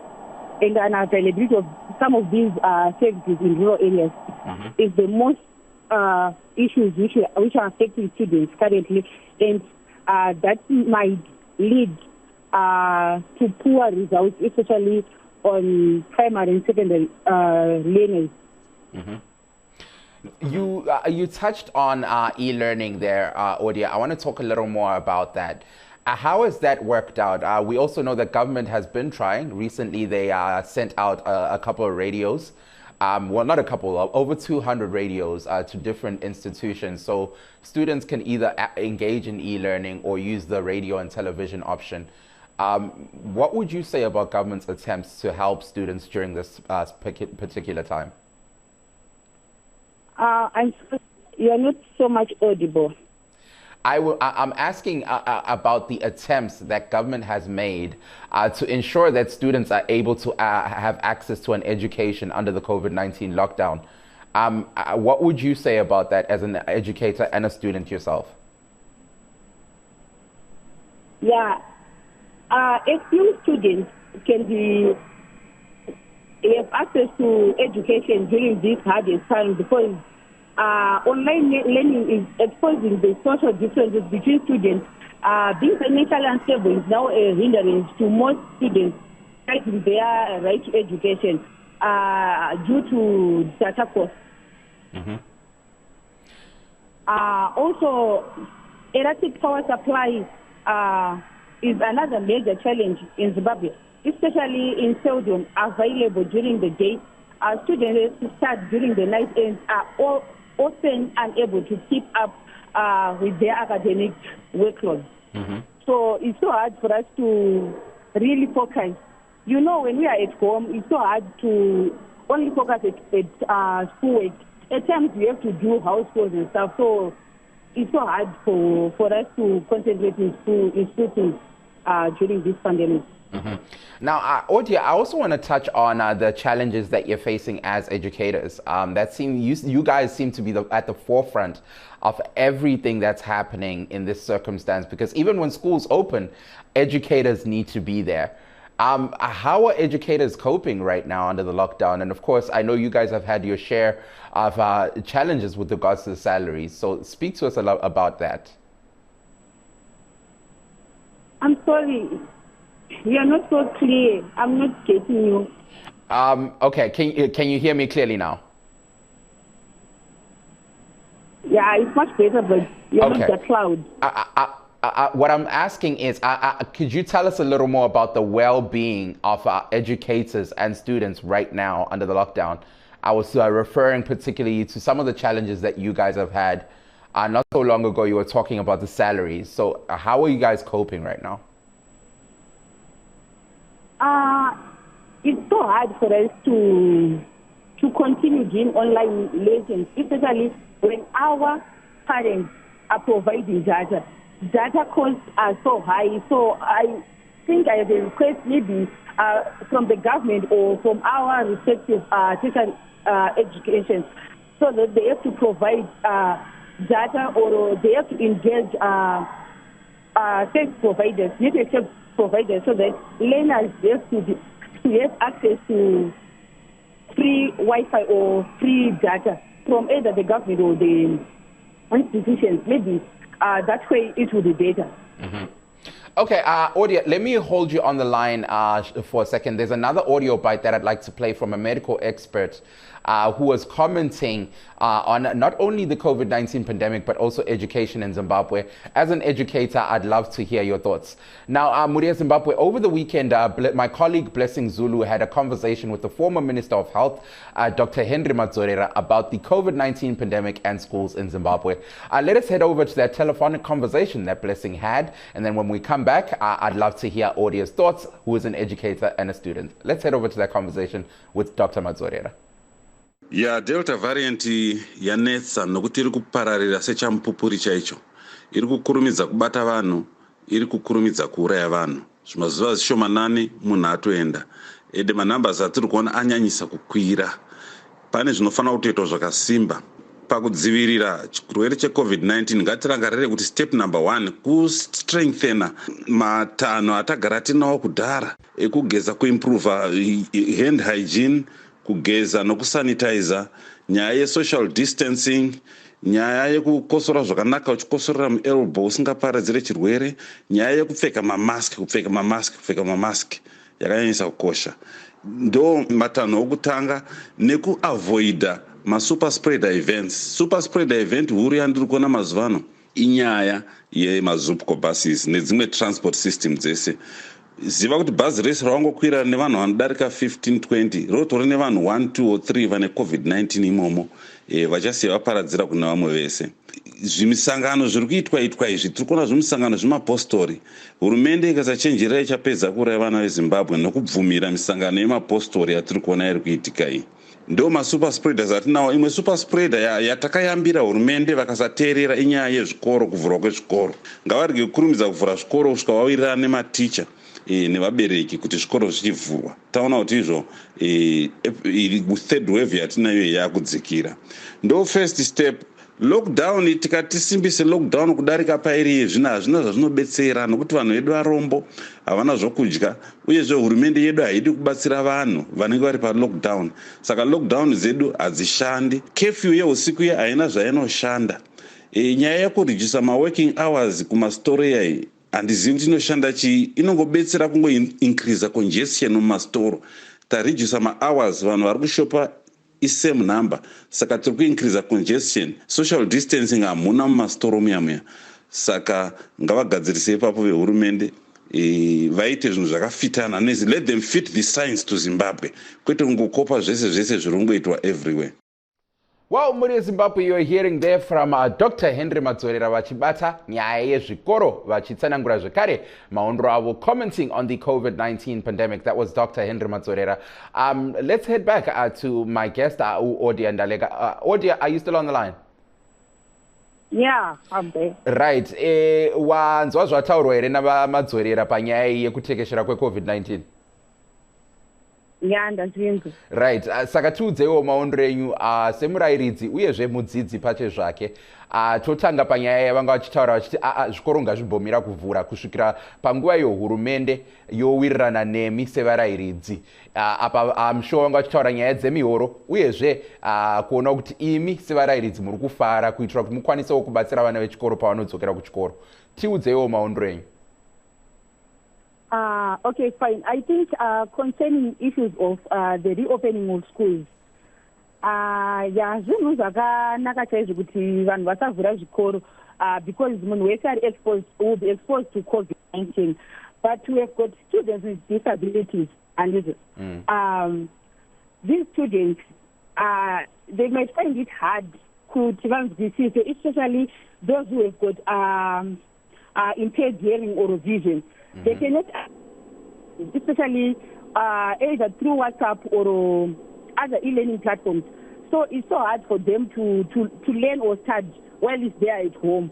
[SPEAKER 13] and unavailability of some of these services in rural areas is the most issues which are affecting students currently, and that might lead to poor results, especially on primary and secondary learners.
[SPEAKER 1] You touched on e-learning there, Odia. I want to talk a little more about that. How has that worked out? We also know that government has been trying. Recently, they sent out a couple of radios. Well, not a couple, over 200 radios to different institutions. So students can either engage in e-learning or use the radio and television option. What would you say about government's attempts to help students during this particular time?
[SPEAKER 13] You're not so much audible.
[SPEAKER 1] I'm asking about the attempts that government has made to ensure that students are able to have access to an education under the COVID-19 lockdown. What would you say about that as an educator and a student yourself?
[SPEAKER 13] Yeah, a few students have access to education during this hardest time because online learning is exposing the social differences between students. Being financially unstable is now a hindrance to most students fighting their right to education due to data costs. Also, erratic power supply is another major challenge in Zimbabwe, especially in seldom available during the day. Students who start during the night and are often unable to keep up with their academic workload. So it's so hard for us to really focus. You know, when we are at home, it's so hard to only focus at schoolwork. At times we have to do house chores and stuff, so it's so hard for us to concentrate in school during this pandemic.
[SPEAKER 1] Now, Odia, I also want to touch on the challenges that you're facing as educators. You guys seem to be at the forefront of everything that's happening in this circumstance, because even when schools open, educators need to be there. How are educators coping right now under the lockdown? And of course, I know you guys have had your share of challenges with regards to the salaries. So speak to us a lot about that.
[SPEAKER 13] I'm sorry. You're not so clear. I'm not getting you.
[SPEAKER 1] Okay, can you hear me clearly now?
[SPEAKER 13] Yeah, it's much better, but you're not that loud.
[SPEAKER 1] What I'm asking is, could you tell us a little more about the well-being of educators and students right now under the lockdown? I was referring particularly to some of the challenges that you guys have had Not so long ago, you were talking about the salaries. So how are you guys coping right now?
[SPEAKER 13] It's so hard for us to continue doing online lessons, especially when our parents are providing data. Data costs are so high. So I think I have a request maybe from the government or from our respective teacher education, so that they have to provide data, or they have to engage service providers, network service providers, so that learners have to have access to free Wi-Fi or free data from either the government or the institutions. Maybe that way it will be better.
[SPEAKER 1] Mm-hmm. Okay, audio, let me hold you on the line for a second. There's another audio bite that I'd like to play from a medical expert who was commenting on not only the COVID-19 pandemic, but also education in Zimbabwe. As an educator, I'd love to hear your thoughts. Now, Muria Zimbabwe, over the weekend, my colleague Blessing Zulu had a conversation with the former Minister of Health, Dr. Henry Madzorera, about the COVID-19 pandemic and schools in Zimbabwe. Let us head over to that telephonic conversation that Blessing had, and then when we come back, I'd love to hear Audio's thoughts, who is an educator and a student. Let's head over to that conversation with Dr. Madzorera.
[SPEAKER 14] Ya Delta variant yanetsa nokuti iri kupararira sechamupupuri chaicho. Iri kukurumidza kubata vanhu, iri kukurumidza kuuraya vanhu. Zvimazuva zvishomanani munhu atoenda. Ede manambers atiri kuona anyanyisa kukwira. Pane zvinofanira kutoitwa zvakasimba pakudzivirira chirwere cheCovid-19. Ngatirangarire kuti step number 1 kustrengthena matanho atagara tinawo kudhara ekugeza kuimprove hand hygiene, kugeza nokusanitizer, nyaya yesocial distancing, nyaya yekukosora zvakanaka uchikosorera muelbow usingaparadzire chirwere, nyaya yekupfeka mamask yakanyanyisa kukosha. Ndo matanho okutanga nekuavoida super spreader events. Super spreader event huru yandiri kuona mazuva ano inyaya yemazupco buses nedzimwe transport system dzese. Ziva kuti bhazi rese rawangokwira nevanhu vanodarika 15-20 rotori nevanhu 1, 2 or 3 vane COVID-19 imomo vachasiya vaparadzira kuna vamwe vese. Zvimisangano zviri kuitwa izvi tiri kuona zvimisangano zvemapostori. Hurumende ikasachenjerera ichapedza kuuraya vana veZimbabwe nokubvumira misangano yemapostori yatiri kuona iri kuitika iyi. Ndo masuper spreaders atinawo. Imwe super spreader yatakayambira hurumende vakasateerera inyaya yezvikoro, kuvhurwa kwezvikoro. Ngavarege kukurumidza kuvhura zvikoro kusvika vawirirana nemateacher nevabereki kuti zvikoro zvichivhurwa. Taona kuti izvo third wave yatinayo yakudzikira. Ndo first step. Lockdown, tikatisimbise lockdown kudarika pairi zvina hazvina zvazvinobetsera nokuti vanhu vedu varombo havana zvokudya, uyezve hurumende yedu haidi kubatsira vanhu vanenge vari palockdown. Saka lockdown dzedu hadzishandi. Curfew yeusiku ye haina zvainoshanda. Nyaya yekurejisa maworking hours kumastore yai handizivi kuti inoshanda chii. Inongobetsera kungoincrease congestion mumastoro. Tarejisa mahours vanhu vari kushopa isame number. Saka tiri kuincrease congestion. Social distancing hamuna mumastoro muya. Saka ngavagadzirise ipapo vehurumende vaite zvinhu zvakafitana nezi. Let them fit the science to Zimbabwe. Kwete kungokopa zvese zviri kungoitwa everywhere.
[SPEAKER 1] Well, Muria Zimbabwe, you're hearing there from Dr. Henry Madzorera vachibata nyaya yezvikoro vachitsanangura zvekare maondro avo, commenting on the COVID-19 pandemic. That was Dr. Henry Madzorera. Let's head back to my guest, Odia Ndalega. Odia, are you still on the line?
[SPEAKER 13] Yeah, I'm there.
[SPEAKER 1] Right. Wanzwa zvataurwa here naMadzorera panyaya yekutekeshera kweCovid-19?
[SPEAKER 13] Yeah, ndazvinzwa.
[SPEAKER 1] Right. Saka tiudzewo maondro enyu semurairidzi uyezve mudzidzi pache zvake. Totanga panyaya yavanga vachitaura vachiti zvikoro ngazvimbomira kuvhura kusvikira panguva hurumende yowirirana nemi sevarairidzi. Apa I'm sure vanga vachitaura nyaya dzemihoro uyezve kuona kuti imi sevarairidzi muri kufara kuitira kuti mukwanisewo kubatsira vana vechikoro pavanodzokera kuchikoro. Tiudzewo maondro enyu.
[SPEAKER 13] Okay, fine. I think concerning issues of the reopening of schools, zvinhu zvakanaka chaizvo kuti vanhu vasavhura zvikoro because munhu wese ari will be exposed to COVID-19. But we have got students with disabilities, and these students, they might find it hard especially those who have got impaired hearing or vision. They cannot, especially either through WhatsApp or other e-learning platforms. So it's so hard for them to learn or study while they're at home.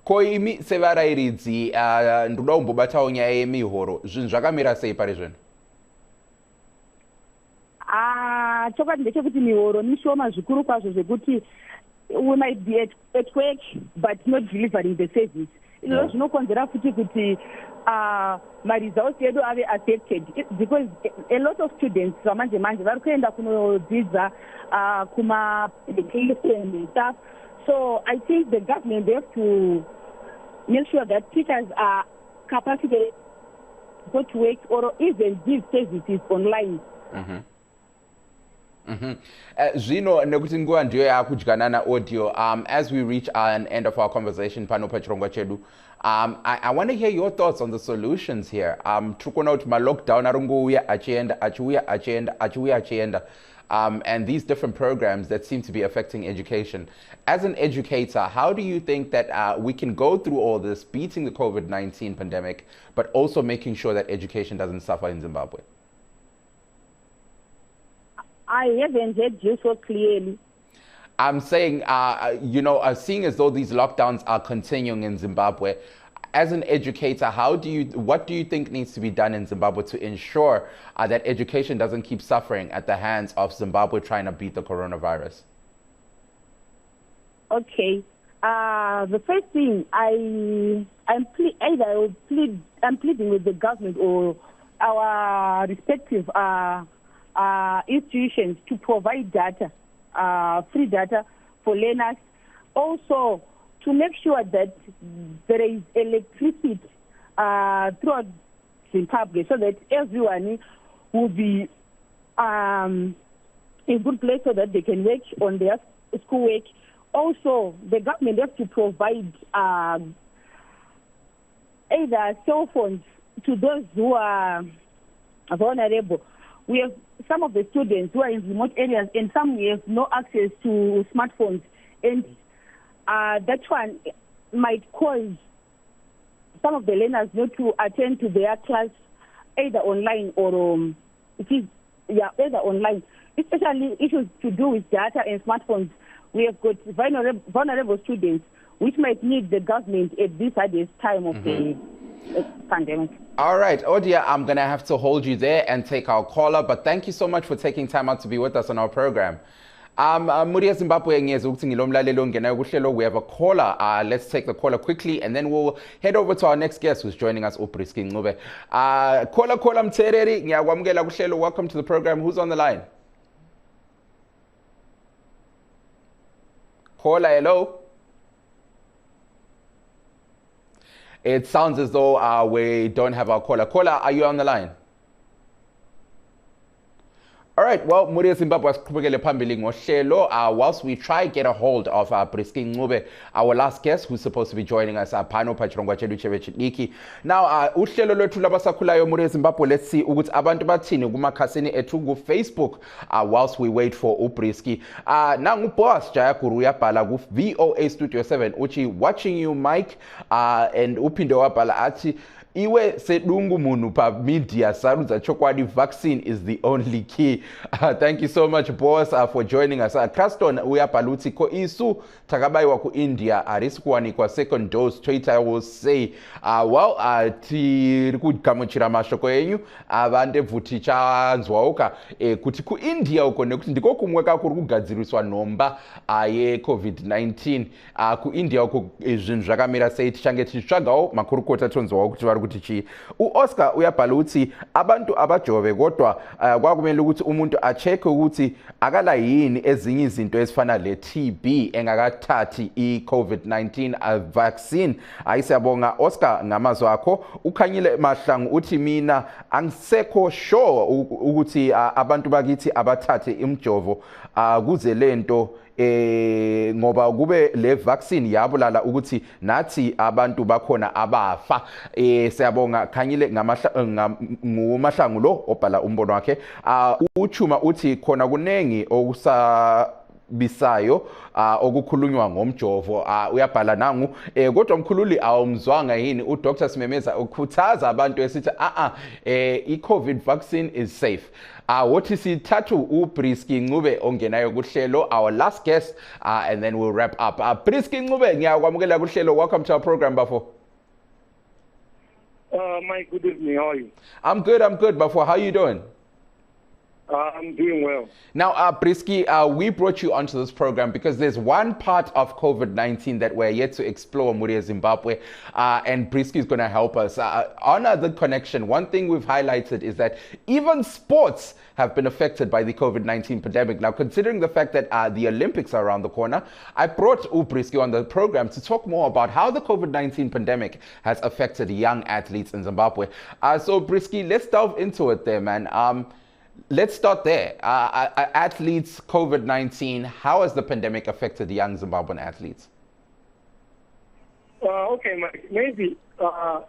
[SPEAKER 1] Ko imi sevarairidzi ndoda kumbobatawo nyaya yemihoro zvinhu zvakamira sei pari zvino?
[SPEAKER 13] Chokwadi ndechekuti mihoro mishoma zvikuru kwazvo zvekuti we might be at work but not delivering the service. Izvozvo zvinokonzera futi kuti ma-results edu ave affected because a lot of students vamanje manje vari kuenda kunodzidza kuma-education and stuff. So I think the government they have to make sure that teachers are capacitated to go to work or even give services online.
[SPEAKER 1] Zvino nekuti nguva ndiyo yakudyana na-audio, as we reach an end of our conversation pano pachirongwa chedu, I want to hear your thoughts on the solutions here. Tiri kuona kuti ma-lockdown arongouya achienda achiuya achienda achiuya achienda, and these different programs that seem to be affecting education. As an educator, how do you think that we can go through all this, beating the COVID-19 pandemic, but also making sure that education doesn't suffer in Zimbabwe?
[SPEAKER 13] I haven't heard you so clearly.
[SPEAKER 1] I'm saying, seeing as though these lockdowns are continuing in Zimbabwe, as an educator, what do you think needs to be done in Zimbabwe to ensure that education doesn't keep suffering at the hands of Zimbabwe trying to beat the coronavirus?
[SPEAKER 13] Okay. The first thing I'm pleading with the government or our respective institutions to provide data, free data for learners. Also, to make sure that there is electricity throughout Zimbabwe so that everyone will be in a good place so that they can work on their schoolwork. Also, the government has to provide either cell phones to those who are vulnerable. We have some of the students who are in remote areas and some have no access to smartphones. And that one might cause some of the learners not to attend to their class either online or either online. Especially issues to do with data and smartphones. We have got vulnerable students which might need the government at this hardest time of the pandemic.
[SPEAKER 1] All right, Odia, I'm going to have to hold you there and take our caller, but thank you so much for taking time out to be with us on our program. Zimbabwe, we have a caller. Let's take the caller quickly and then we'll head over to our next guest who's joining us, Upriski Ngube. Caller Mtereri, welcome to the program. Who's on the line? Caller, hello. It sounds as though we don't have our caller. Caller, are you on the line? All right, well, Zimbabwe whilst we try to get a hold of Briski Ngube, our last guest who's supposed to be joining us, pano pachirongwa chedu nevechidiki. Now, uhlelo lwethu labasakhulayo Zimbabwe, let's see ukuthi abantu bathini kumakhasini ethu ku-Facebook whilst we wait for uBriski. Nangu boss Jaya Guru yabhala ku VOA Studio 7 uchi watching you Mike and uphinde wabhala athi iwe sedungu munu pa media sarudza chokwadi vaccine is the only key. Thank you so much boss for joining us. Craston uyabhala uthi ko isu takabayiwa ku India arisi kuwanikwa second dose Twitter will say tiri kugamuchira mashoko enyu avande bvuti chanzwauka kuti ku India uko nekuti ndiko kumwe kakuri kugadziriswa nhomba ye COVID-19 ku India uko zvinhu zvakamira sei tichange tichitsvagawo makurukota tonzwawo kuti vari kuti chi. Oscar uyabhala uthi abantu abajove kodwa kwakumele ukuthi umuntu acheke ukuthi akala yini ezinye izinto ezifana le TB engakathathi i-COVID-19 vaccine. Ayisiyabonga Oscar ngamazwi akho. Ukhanyile Mahlangu uthi mina angisekho sure ukuthi abantu bakithi abathathe imjovo kuze lento ngoba kube le vaccine yabulala ukuthi nathi abantu bakhona abafa. Siyabonga Khanyile nguMahlangu lo obhala umbono wakhe. Uchuma uthi khona kunengi bisayo okukhulunywa ngomjovo uyabhala nangu kodwa mkhululi awumzwanga yini uDr Simemeza ukhuthaza abantu esithi i-COVID vaccine is safe. Wothi sithathu uBrisky Ncube ongenayo kuhlelo, our last guest, and then we'll wrap up. Brisky Ncube, ngiyakwamukela kuhlelo. Welcome to our program, Bafo.
[SPEAKER 15] My good evening, how are you?
[SPEAKER 1] I'm good, Bafo. How are you doing?
[SPEAKER 15] I'm doing well.
[SPEAKER 1] Now, Brisky, we brought you onto this program because there's one part of COVID-19 that we're yet to explore, Muria Zimbabwe, and Brisky is going to help us. On the connection, one thing we've highlighted is that even sports have been affected by the COVID-19 pandemic. Now, considering the fact that the Olympics are around the corner, I brought Brisky on the program to talk more about how the COVID-19 pandemic has affected young athletes in Zimbabwe. So, Brisky, let's delve into it there, man. Let's start there. Athletes, COVID-19, how has the pandemic affected the young Zimbabwean athletes?
[SPEAKER 15] Okay, Mike, maybe to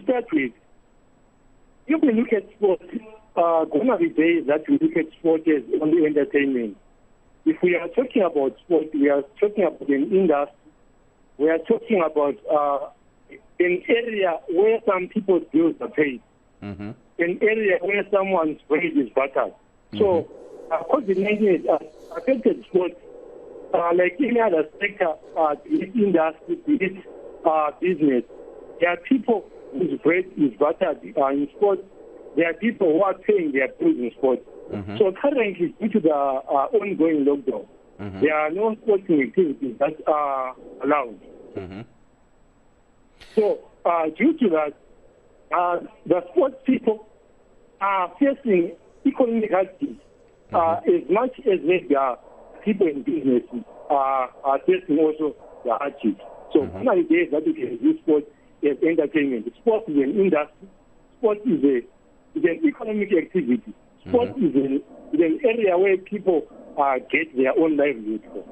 [SPEAKER 15] start with, if we look at sports, gone are the days that we look at sport as only entertainment. If we are talking about sport, we are talking about an industry, we are talking about an area where some people's bills are paid. Mm-hmm. An area where someone's wage is battered. So, COVID-19 has affected sports like any other sector, this industry, this business. There are people whose bread is battered in sports. There are people who are paying their bills in sports. Mm-hmm. So currently, due to the ongoing lockdown, mm-hmm. there are no sporting activities that are allowed. Mm-hmm. So, due to that, the sports people are facing economic hardships as much as maybe people in business are facing also the hardships. So one of the days that we can use sports as entertainment. Sport is an industry. Sport is an economic activity. Sport is an area where people get their own livelihood from.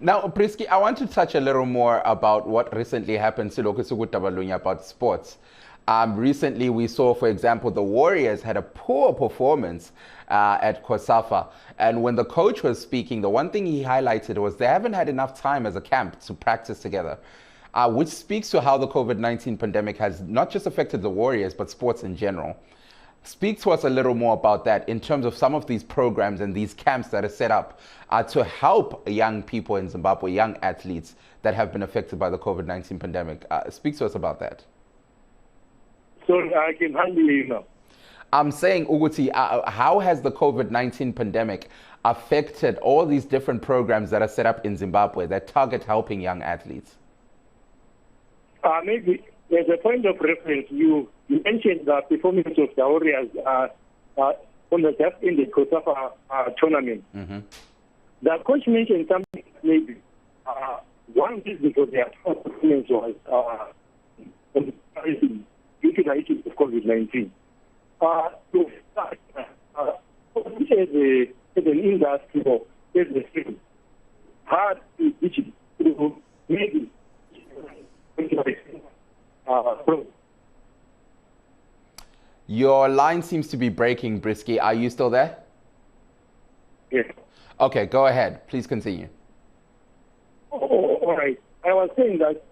[SPEAKER 1] Now, Brisky, I want to touch a little more about what recently happened to Lokisugu about sports. Recently, we saw, for example, the Warriors had a poor performance at Kosafa. And when the coach was speaking, the one thing he highlighted was they haven't had enough time as a camp to practice together, which speaks to how the COVID-19 pandemic has not just affected the Warriors, but sports in general. Speak to us a little more about that in terms of some of these programs and these camps that are set up to help young people in Zimbabwe, young athletes that have been affected by the COVID-19 pandemic. Speak to us about that.
[SPEAKER 15] Sorry, I can hardly hear you now.
[SPEAKER 1] I'm saying, Uguti, how has the COVID-19 pandemic affected all these different programs that are set up in Zimbabwe that target helping young athletes?
[SPEAKER 15] Maybe as a point of reference, you mentioned the performance of the Warriors on the just in the Kosafa tournament. Mm-hmm. The coach mentioned something maybe one is because their performance was due to the issue of COVID-19. So, as an industry or as a field, hard to maybe
[SPEAKER 1] Your line seems to be breaking, Brisky. Are you still there?
[SPEAKER 15] Yes.
[SPEAKER 1] Okay, go ahead. Please continue.
[SPEAKER 15] All right. I was saying that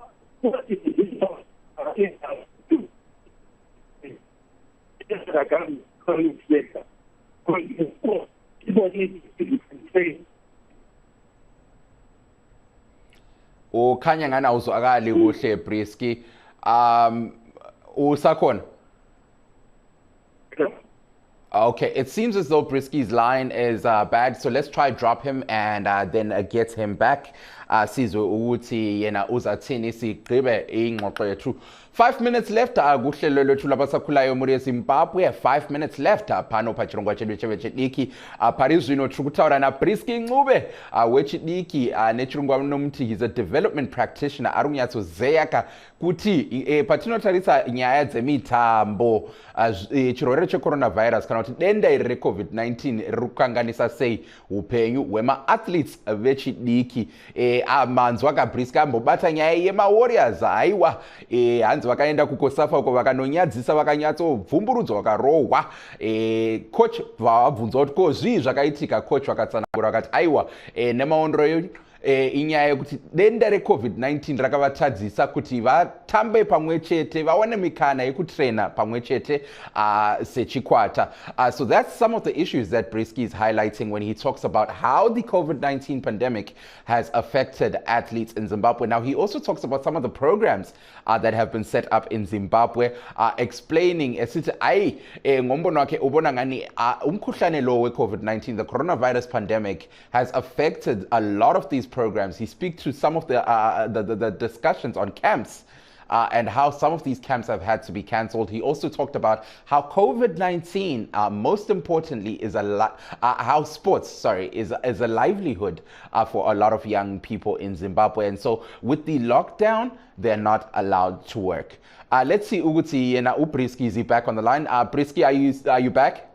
[SPEAKER 1] ukhanya ngani awuzwakali kuhle Brisky. Usakhona? Okay, it seems as though Brisky's line is bad, so let's try drop him and then get him back. Sizwe ukuthi yena uzathini sigqibe ingxoxo yethu. 5 minutes left kuhlelo lwethu labasakhulayo muri Zimbabwe. 5 minutes left phano pachirongwa chedu chevechidiki parizvino tiri kutaura naBrisky Ncube wechidiki nechirongwa nomti. He's a development practitioner ari kunyatsozeya kuti patinotarisa nyaya dzemitambo chirwere checoronavirus kana kuti denda iri reCovid-19 riri kukanganisa sei upenyu hwemaathletes vechidiki amanzi wakabriska ambobata nyaya yemawarriors haiwa hanzi vakaenda kukosafa uko vakanonyadzisa vakanyatsobvumburudzwa vakarohwa coach vabvunzwa kuti ko zvii zvakaitika coach vakatsanangura vakati aiwa nemaondero inyaya yekuti denda reCovid-19 rakavatadzisa kuti vatambe pamwe chete vawane mikana yekutraina pamwe chete sechikwata. So that's some of the issues that Brisky is highlighting when he talks about how the COVID-19 pandemic has affected athletes in Zimbabwe. Now he also talks about some of the programs that have been set up in Zimbabwe, explaining esithi ngombono wakhe ubona ngani umkhuhlane lo we-COVID-19, the coronavirus pandemic, has affected a lot of these programs. He speaks to some of the discussions on camps and how some of these camps have had to be cancelled. He also talked about how COVID-19, most importantly, is how sports, is a livelihood for a lot of young people in Zimbabwe. And so with the lockdown, they're not allowed to work. Let's see, Uguti and Brisky, is he back on the line? Brisky, are you back?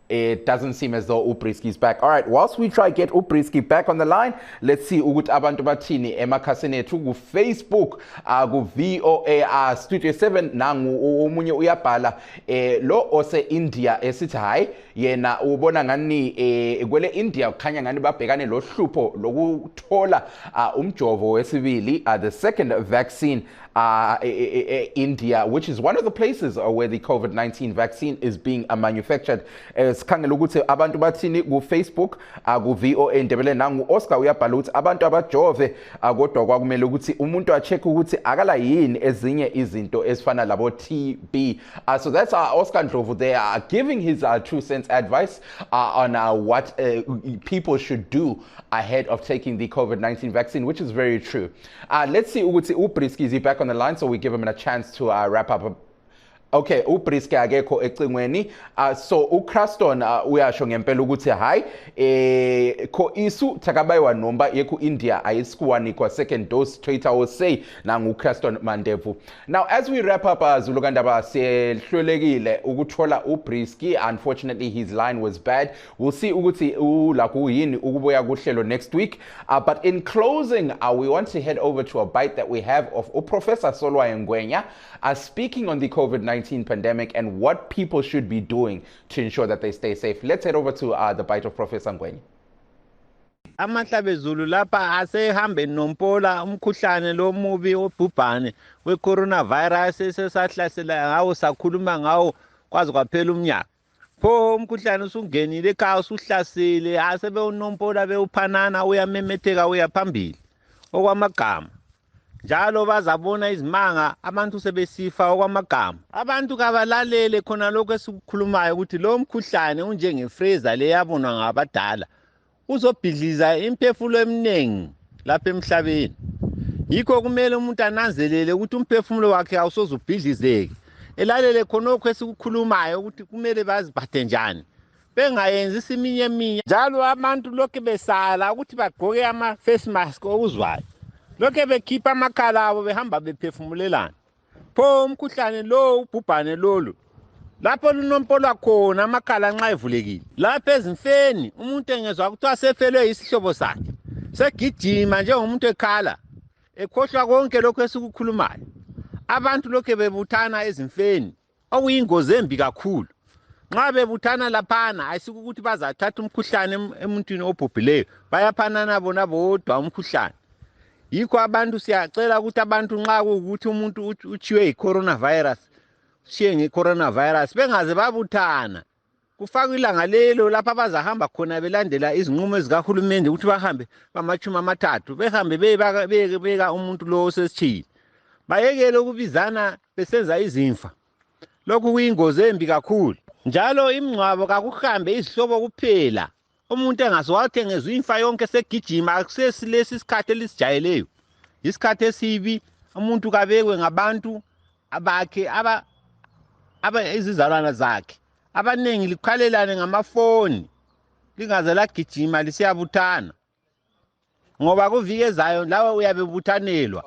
[SPEAKER 1] It doesn't seem as though Ubriski is back. All right, whilst we try to get Ubriski back on the line, let's see ukuthi abantu bathini emakhasini ethu ku Facebook, ku VOA Studio 7 nangu omunye uyabhala lo ose India esithi hayi yena ubona ngani kwele India kukhanya ngani babhekane lo hlupho lokuthola umjovo wesibili, the second vaccine India, which is one of the places where the COVID-19 vaccine is being manufactured. Sikhangela ukuthi abantu bathini ku Facebook, ku VOA Ndebele nangu Oscar uyabhala ukuthi abantu abajove kodwa kwakumele ukuthi umuntu acheck ukuthi akala yini ezinye izinto ezifana labo TB. So that's Oscar Ndlovu there giving his 2 cents advice on what people should do ahead of taking the COVID-19 vaccine, which is very true. Let's see ukuthi uBrisky is back on the line, so we give him a chance to wrap up. Okay, uBrisky akekho ecingweni. So uCraston uyasho ngempela ukuthi hayi ko isu takabaywa nhomba yeku India ayisikuwani kwa second dose straight away say nangu uCraston Mandevu. Now as we wrap up Zulukandaba sehlulekile ukuthola uBrisky. Unfortunately his line was bad. We'll see ukuthi ulaku yini ukubuya kuhlelo next week. But in closing, we want to head over to a bite that we have of Professor Solwa Ngwenya speaking on the COVID-19 pandemic and what people should be doing to ensure that they stay safe. Let's head over to the bite of Professor Ngwenya.
[SPEAKER 16] Amahlabezulu lapha asehambe nompola umkhuhlane lo mubi obhubhane we-coronavirus esesahlasela ngawo sakhuluma ngawo kwaze kwaphela umnyaka. Pho umkhuhlane usungenile ekhaya usuhlasele asebe unompola bewuphanana uyamemetheka uyaphambili okwamagama. Njalo bazabona izimanga abantu sebesifa okwamagama. Abantu kabalalele khona lokho esikukhulumayo ukuthi lo mkhuhlane unjengefreezer leyabonwa ngabadala. Uzobhidliza imphefumulo eminingi lapha emhlabeni. Yikho kumele umuntu ananzelele ukuthi umphefumulo wakhe awusozubhidlizeke. Elalele khonokho esikukhulumayo ukuthi kumele baziphathe njani. Bengayenzi isiminye. Njalo abantu lokho besala ukuthi bagqoke ama face mask okuzwayo. Lokho bekhipha amakhala abo behamba bephefumulelana. Pho umkhuhlane lo ubhubhane lolu lapho lunompolwa khona amakhala nxa evulekile. Lapha ezimfeni umuntu engezwa ukuthi asefelwe isihlobo sakhe segijima njengomuntu ekhala ekhohlwa konke lokho esikukhulumayo. Abantu lokho bebuthana ezimfeni okuyingozi embi kakhulu. Nxa bebuthana laphana ayisikuthi bazathatha umkhuhlane emuntwini obhubhileyo bayaphanana bona bodwa umkhuhlane. Yikho abantu siyacela ukuthi abantu nxa kuukuthi umuntu uchiwe yi-coronavirus uchiye nge-coronavirus bengaze babuthana. Kufakwe ilanga lelo lapha bazahamba khona belandela izinqumo ezikahulumende ukuthi bahambe bamachuma amathathu behambe beka umuntu lo osesithile. Bayekele ukubizana besenza izimfa. Lokhu kuyingozi embi kakhulu. Njalo imngcwabo kakuhambe izihlobo kuphela. Umuntu engaziwathi ngezwe imfa yonke segijima akusesilesi isikhathi elisijayeleyo. Isikhathi esibi umuntu kabekwe ngabantu abakhe izizalwana zakhe. Abanengi likhalelane ngamafoni. Lingaze lagijima lisiyabuthana. ngoba kuvike ezayo lawa uyabe buthanelwa.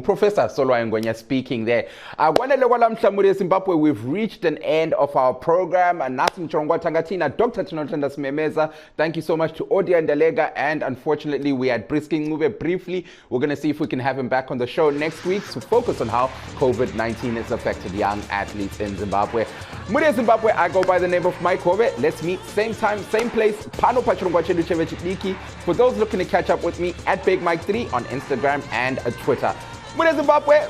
[SPEAKER 1] Professor Solwayo Ngwenya speaking there. Kwanele kwalamhla muri Zimbabwe, we've reached an end of our program. Nasi Muchirongwa Tangatina, Dr. Tinotenda Smemeza, thank you so much to Odia Ndalega, and unfortunately we had Brisking Ngube briefly. We're going to see if we can have him back on the show next week to focus on how COVID-19 has affected young athletes in Zimbabwe. Muri Zimbabwe, I go by the name of Mike Hove. Let's meet same time, same place, pano pachirongwa chedu nevechidiki. For those looking to catch up with me, at Big Mike 3 on Instagram and Twitter. Muri Zimbabwe,